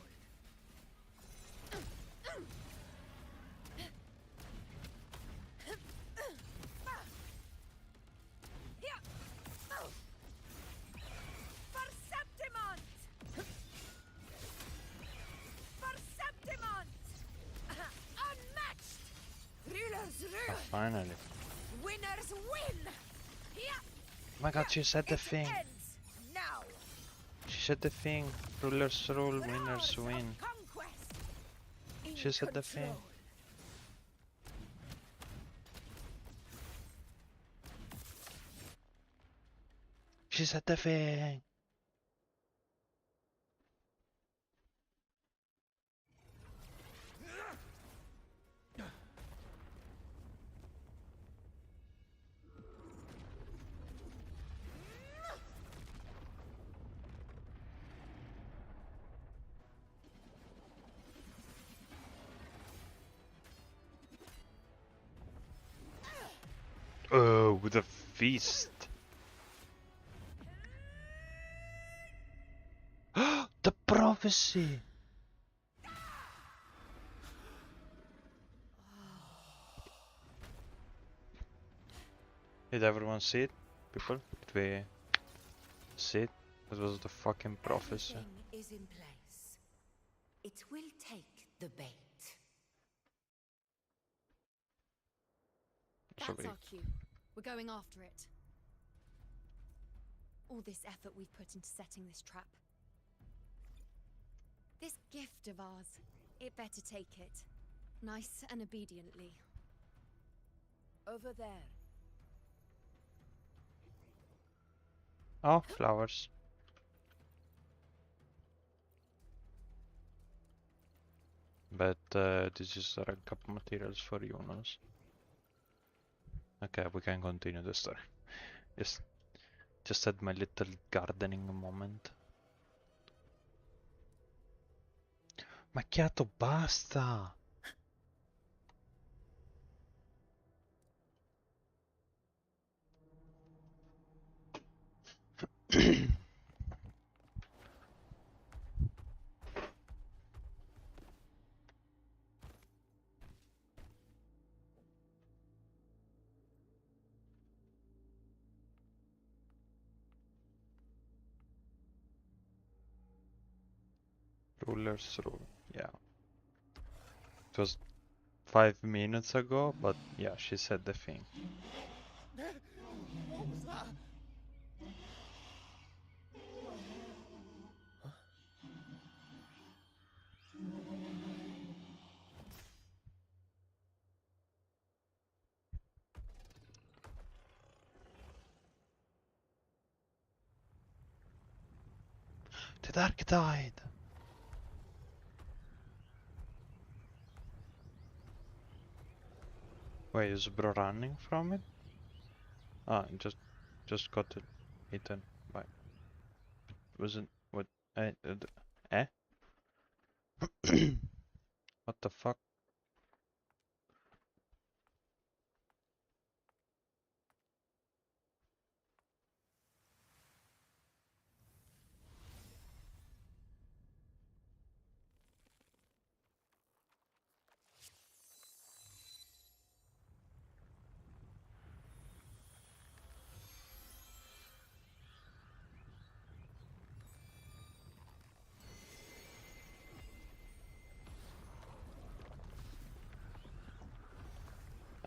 Oh, finally. Winners win. Oh my god, she said the thing. Ends now. She said the thing. Rulers rule, winners win. Conquest. In She said the thing. She said the thing. Oh, with a feast. The prophecy. Did everyone see it? People? Did we see it? It was the fucking prophecy. Everything is in place. It will take the bait. That's our cue. We're going after it. All this effort we've put into setting this trap. This gift of ours, it better take it. Nice and obediently. Over there. Oh, flowers. But this is a rank up materials for Iunos. Okay, we can continue the story. Yes, just had my little gardening moment. Macchiato, basta! Ruler's rule, yeah. It was 5 minutes ago, but yeah, she said the thing. What was that? The dark died! Wait, is bro running from it? Ah, just got it eaten by. Wasn't what? Eh? What the fuck?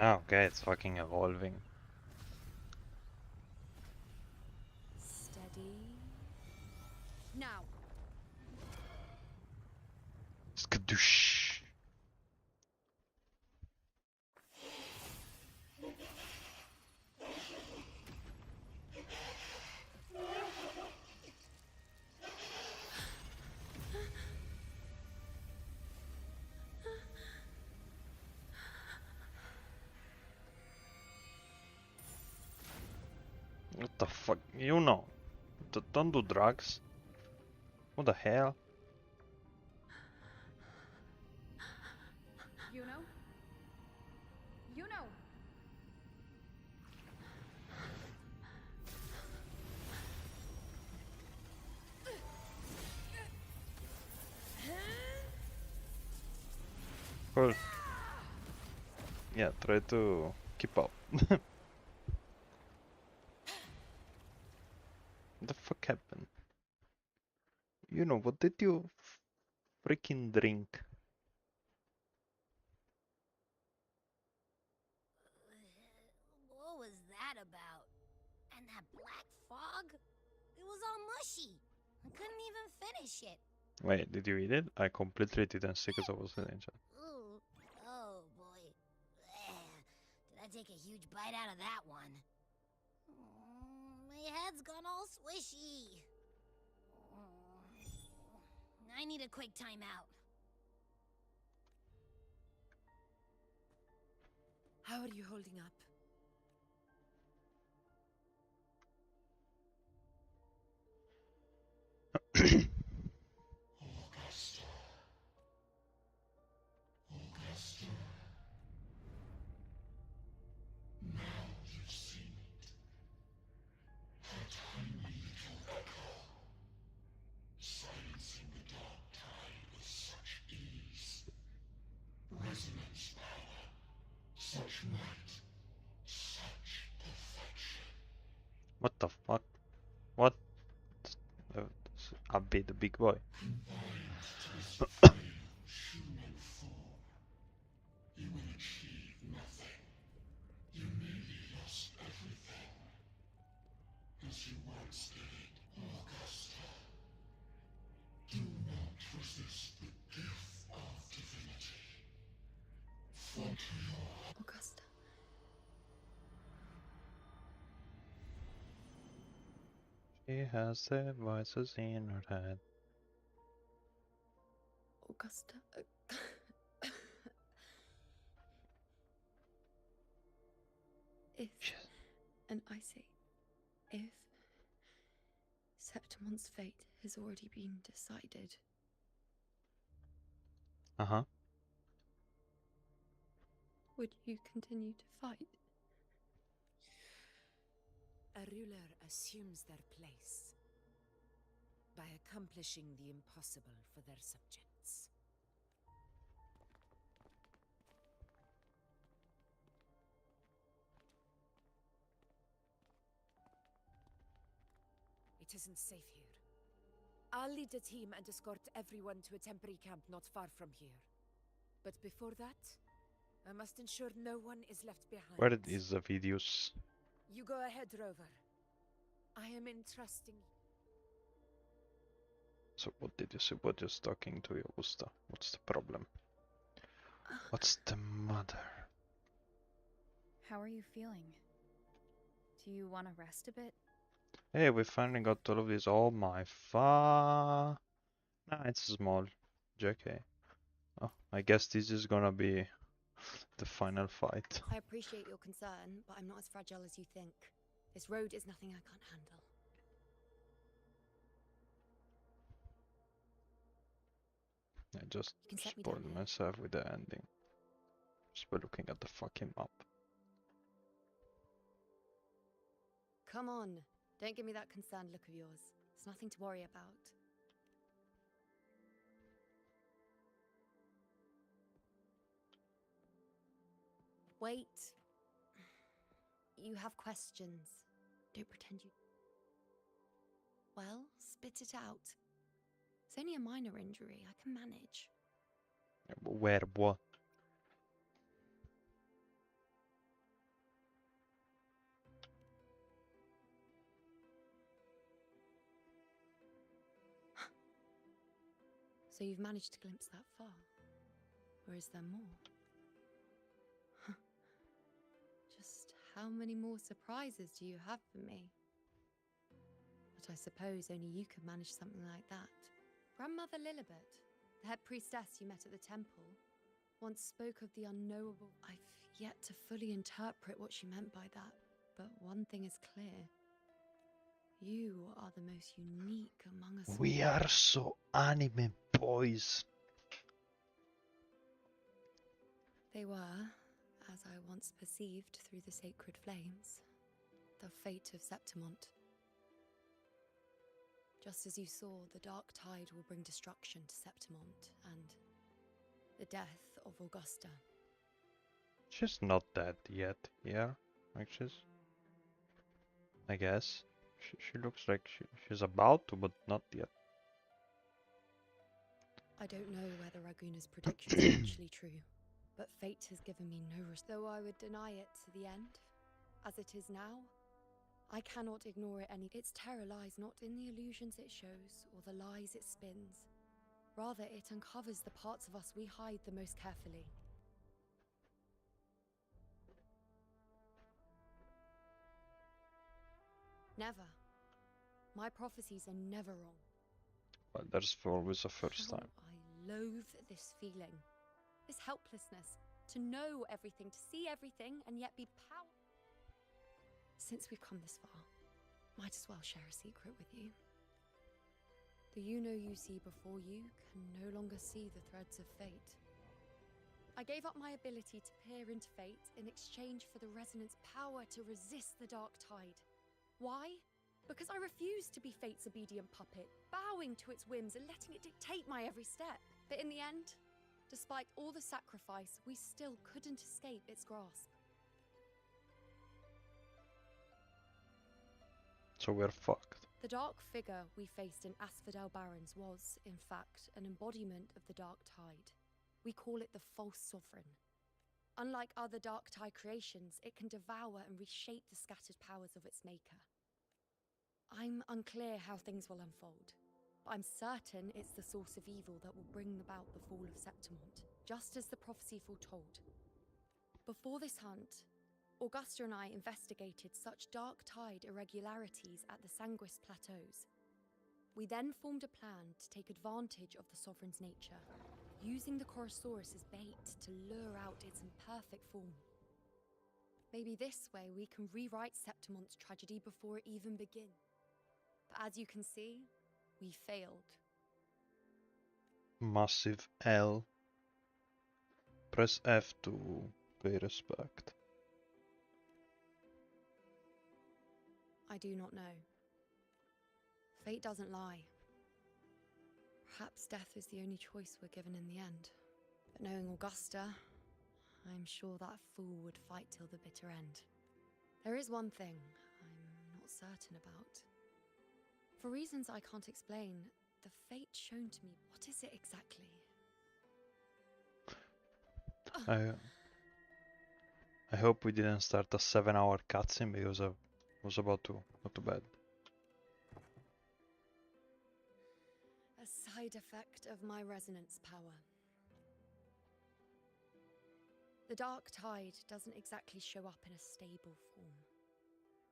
Oh, okay, it's fucking evolving. Steady. Now. Skadoosh. What the fuck? You know. Don't do drugs. What the hell? Iuno? Iuno! Cool. Yeah, try to keep up. What the fuck happened? You know, what did you freaking drink? What was that about? And that black fog? It was all mushy. I couldn't even finish it. Wait, did you eat it? I completely didn't see because I was in danger. Ugh. take a huge bite out of that one. My head's gone all swishy. I need a quick timeout. How are you holding up? Augusta. Augusta. Now you've seen it. Her tiny little echo. Silencing the dark tide with such ease. Resonance power. Such might. Such perfection. What the fuck? What? I'll be the big boy. Confined to this frail human form, you will achieve nothing. You nearly lost everything. As you once did, Augusta. Do not resist the gift of divinity. Falter your... Augusta. She has the voices in her head. Augusta. If, and I say, if Septimon's fate has already been decided, would you continue to fight? A ruler assumes their place by accomplishing the impossible for their subjects. It isn't safe here. I'll lead a team and escort everyone to a temporary camp not far from here. But before that, I must ensure no one is left behind. Where is the videos? You go ahead, Rover. I am entrusting you. So what did you say? What just talking to you, Augusta? What's the problem? What's the matter? How are you feeling? Do you want to rest a bit? Hey, we finally got all of this. Oh my fuck. Nah, it's small. JK. Oh, I guess this is gonna be the final fight. I appreciate your concern, but I'm not as fragile as you think. This road is nothing I can't handle. I just You can set me spoiled down here. myself with the ending. Just by looking at the fucking map. Come on, don't give me that concerned look of yours. It's nothing to worry about. Wait. You have questions. Don't pretend you... Well, spit it out. It's only a minor injury. I can manage. Where? What? So you've managed to glimpse that far? Or is there more? Just how many more surprises do you have for me? But I suppose only you could manage something like that. Grandmother Lilibet, the head priestess you met at the temple, once spoke of the unknowable. I've yet to fully interpret what she meant by that, but one thing is clear. You are the most unique among us all. We are so anime boys. They were, as I once perceived through the sacred flames, the fate of Septimont. Just as you saw, the dark tide will bring destruction to Septimont and the death of Augusta. She's not dead yet, yeah? Like I guess. She looks like she's about to, but not yet. I don't know whether Raguna's predictions are actually true, but fate has given me no risk. Though I would deny it to the end, as it is now, I cannot ignore it any. Its terror lies not in the illusions it shows or the lies it spins. Rather, it uncovers the parts of us we hide the most carefully. Never. My prophecies are never wrong. Well, there's always a first How time. I loathe this feeling. This helplessness. To know everything, to see everything, and yet be powerless. Since we've come this far, might as well share a secret with you. The Iuno you see before you can no longer see the threads of fate. I gave up my ability to peer into fate in exchange for the resonance power to resist the dark tide. Why? Because I refused to be fate's obedient puppet, bowing to its whims and letting it dictate my every step. But in the end, despite all the sacrifice, we still couldn't escape its grasp. So we're fucked. The dark figure we faced in Asphodel Barrens was, in fact, an embodiment of the dark tide. We call it the false sovereign. Unlike other dark tide creations, it can devour and reshape the scattered powers of its maker. I'm unclear how things will unfold, but I'm certain it's the source of evil that will bring about the fall of Septimont, just as the prophecy foretold. Before this hunt, Augusta and I investigated such dark tide irregularities at the Sanguis Plateaus. We then formed a plan to take advantage of the Sovereign's nature, using the Chorosaurus as bait to lure out its imperfect form. Maybe this way we can rewrite Septimont's tragedy before it even begins. But as you can see, we failed. Massive L. Press F to pay respect. I do not know. Fate doesn't lie. Perhaps death is the only choice we're given in the end. But knowing Augusta, I'm sure that fool would fight till the bitter end. There is one thing I'm not certain about. For reasons I can't explain, the fate shown to me, what is it exactly? I hope we didn't start a 7-hour cutscene because I was about to go to bed. A side effect of my resonance power. The dark tide doesn't exactly show up in a stable form.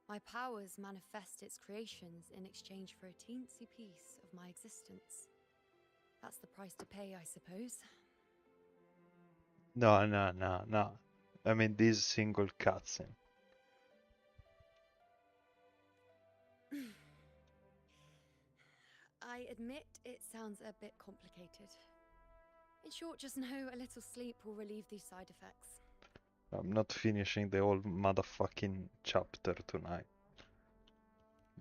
My powers manifest its creations in exchange for a teensy piece of my existence. That's the price to pay, I suppose. No. I mean this single cutscene. I admit it sounds a bit complicated. In short, just know a little sleep will relieve these side effects. I'm not finishing the whole motherfucking chapter tonight.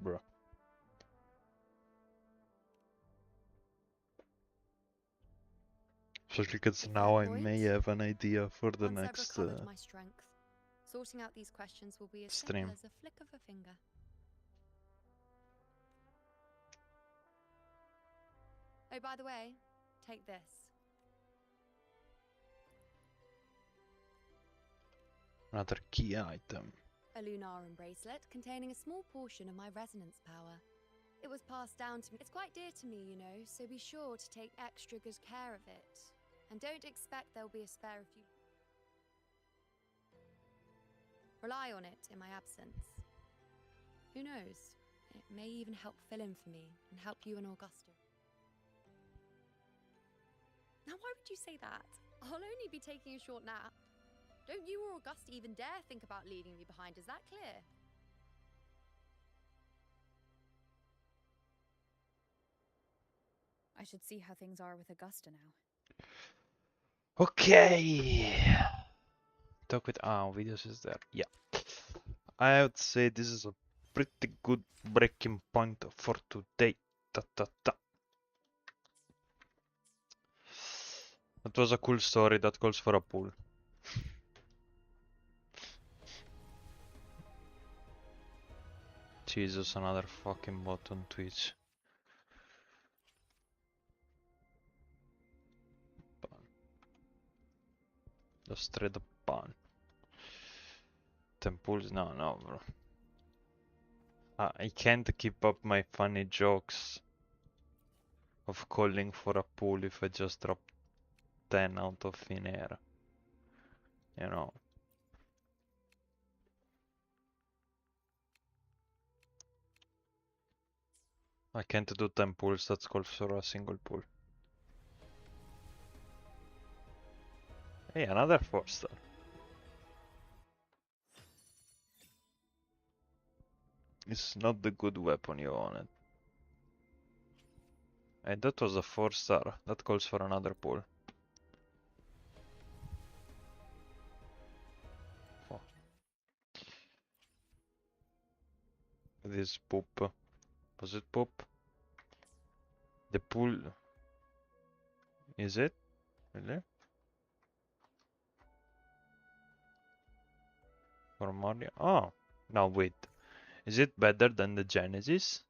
Bruh. Especially because now I may have an idea for the Once next I've recovered my strength, sorting out these questions will be as simple stream. as a flick of a finger. Oh, by the way, take this. Another key item. A Lunarum bracelet containing a small portion of my resonance power. It was passed down to me. It's quite dear to me, you know, so be sure to take extra good care of it. And don't expect there'll be a spare if you... Rely on it in my absence. Who knows? It may even help fill in for me and help you and Augusta. Now, why would you say that? I'll only be taking a short nap. Don't you or Augusta even dare think about leaving me behind, is that clear? I should see how things are with Augusta now. Okay. Talk with videos is there. Yeah. I would say this is a pretty good breaking point for today. That was a cool story that calls for a pool. Jesus, another fucking bot on Twitch. Just straight up ban. Temples, no, bro. I can't keep up my funny jokes of calling for a pool if I just drop 10 out of thin air. You know. I can't do 10 pulls, that's called for a single pull. Hey, another 4-star. It's not the good weapon you wanted. And that was a 4-star. That calls for another pull. Oh. This poop. Was it poop? The pull. Is it? Really? For Mario? Oh. Now wait. Is it better than the Genesis?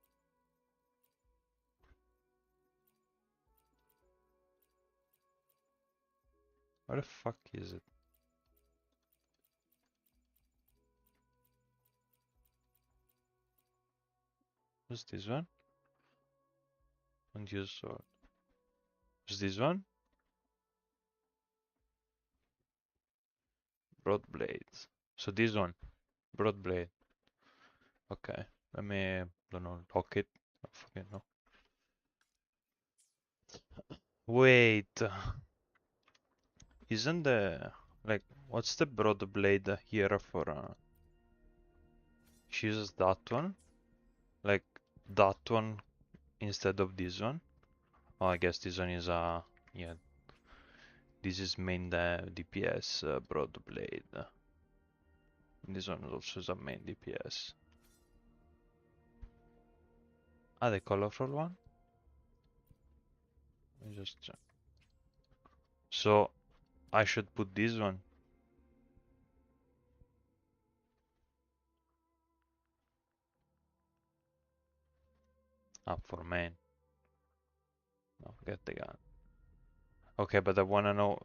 What the fuck is it? What's this one? Unused sword. What's this one? Broad blades. So this one. Broad blade. Okay. Let me, don't know, lock it. I fucking know. Wait. Isn't the, like, what's the broad blade here for, she uses that one? Like, that one instead of this one? Oh, I guess this one is yeah. This is main DPS broad blade. This one also is a main DPS. Ah, the colorful one? Let me just check. So, I should put this one. Up for main. No, get the gun. Okay, but I wanna know.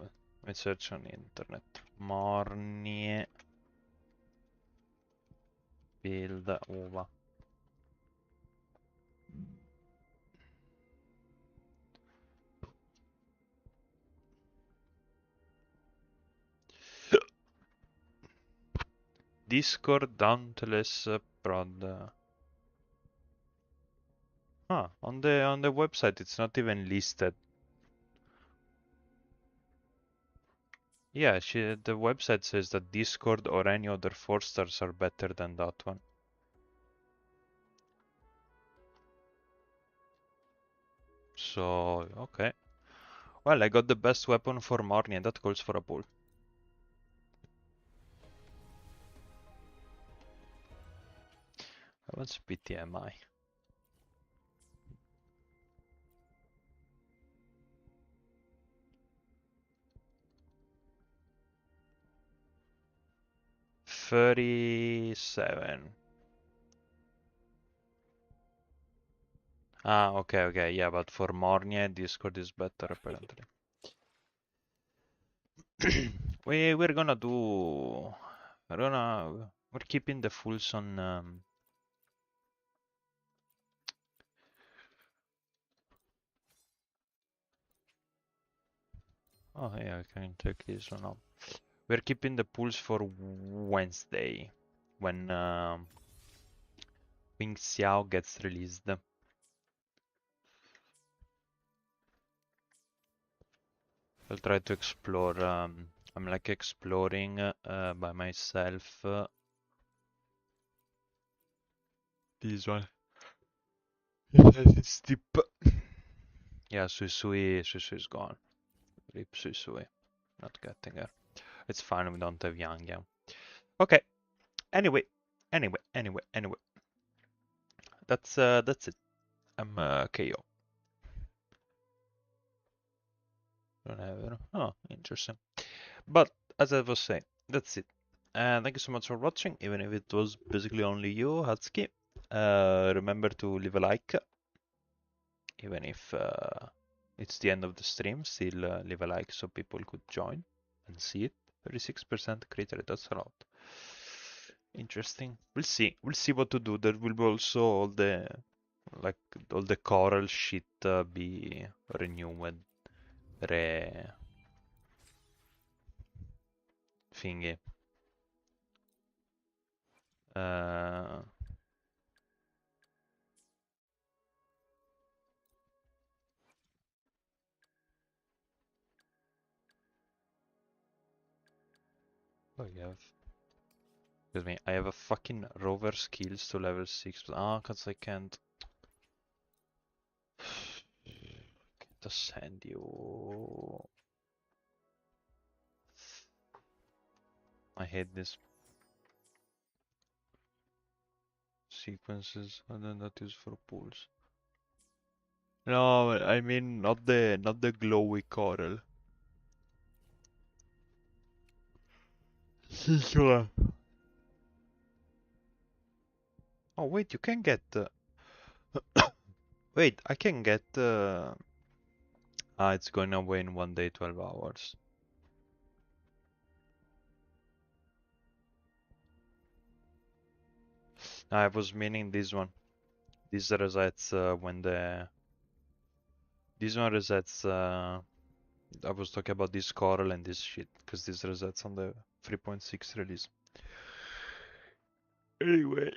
Let's search on the internet. Mornie build Wuwa. Discord Dauntless Prod. Ah, on the website it's not even listed. Yeah, the website says that Discord or any other 4-stars are better than that one. So, okay. Well, I got the best weapon for Marnie and that calls for a pull. What's PTMI? $37. Ah, okay, yeah, but for Mornie, Discord is better apparently. We're gonna do. We're keeping the fulls on. Oh yeah, I can take this one up. We're keeping the pulls for Wednesday, when Wing Xiao gets released. I'll try to explore. I'm like exploring by myself. This one. It's steep. Yeah, Sui Sui is gone. Rip Sui Sui. Not getting her. It's fine, we don't have Yang Yang. Okay. Anyway. That's it. I'm KO. Don't have it. Oh, interesting. But as I was saying, that's it. Thank you so much for watching, even if it was basically only you, Hatsuki. Remember to leave a like, even if it's the end of the stream. Still leave a like so people could join and see it. 36% crit rate, that's a lot. Interesting. We'll see. We'll see what to do. There will be also all the coral shit be renewed. Thingy. Oh, you have. Excuse me, I have a fucking rover skills to level 6. Ah, cause I can't ascend you. I hate this sequences and then that is for pools. No, I mean not the glowy coral. This one. Oh wait, you can get. Wait, I can get. It's going away in 1 day, 12 hours. I was meaning this one. This resets when the. This one resets. I was talking about this coral and this shit because this resets on the 3.6 release. Anyway.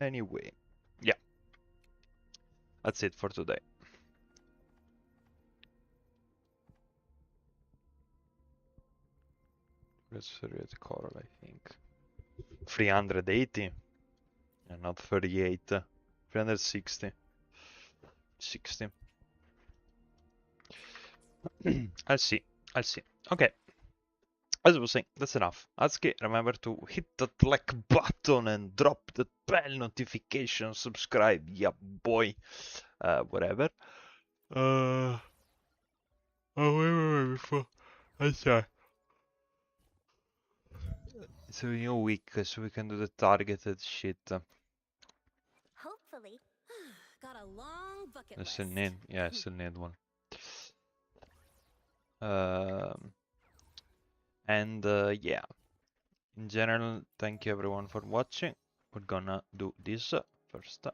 Anyway, yeah, that's it for today. Let's read coral, I think. 380 and not 38. 360. 60. I'll see. Okay. As I was saying, that's enough. Atsuki, remember to hit that like button and drop the bell notification, subscribe, yeah boy. Whatever. Oh, wait, before. I'm sorry. It's a new week, so we can do the targeted shit. Hopefully. Got a long bucket I list. still need, yeah, I still need one. Yeah, in general, thank you everyone for watching. We're gonna do this first.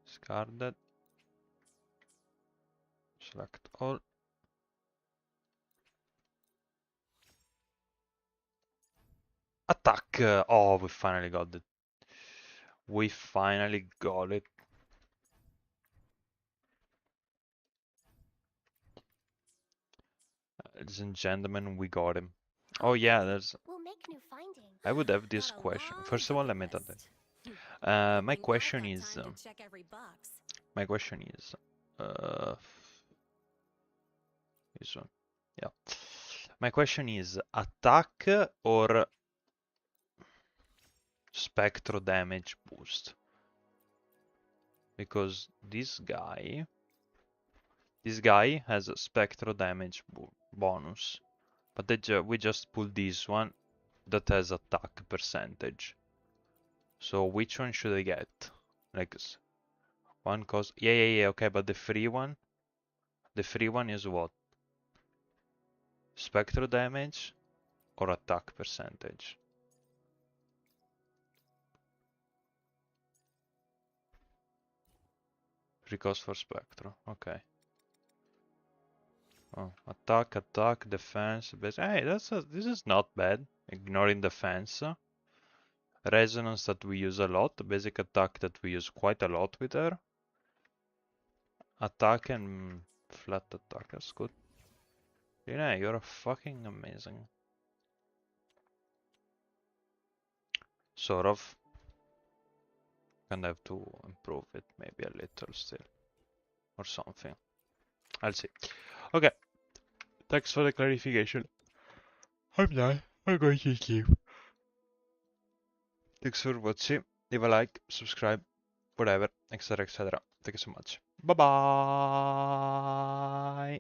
Discarded. Select all. Attack! Oh, we finally got it. We finally got it. Ladies and gentlemen, we got him. Oh yeah, there's. We'll make new findings. I would have this question. First of all, let me tell that. My question is. My question is. This one. Yeah. My question is attack or spectro damage boost? Because this guy has a spectro damage bonus, but we just pulled this one that has attack percentage. So which one should I get? Like one cost, yeah, okay, but the free one is what? Spectro damage or attack percentage? Free cost for spectro, okay. Oh, attack, defense, base. Hey, this is not bad. Ignoring defense. Resonance that we use a lot. Basic attack that we use quite a lot with her. Attack and flat attack, that's good. Rina, you're fucking amazing. Sort of. Gonna have to improve it maybe a little still. Or something. I'll see. Okay. Thanks for the clarification. I'm done. I'm going to sleep. Thanks for watching. Leave a like, subscribe, whatever, etc. Thank you so much. Bye bye.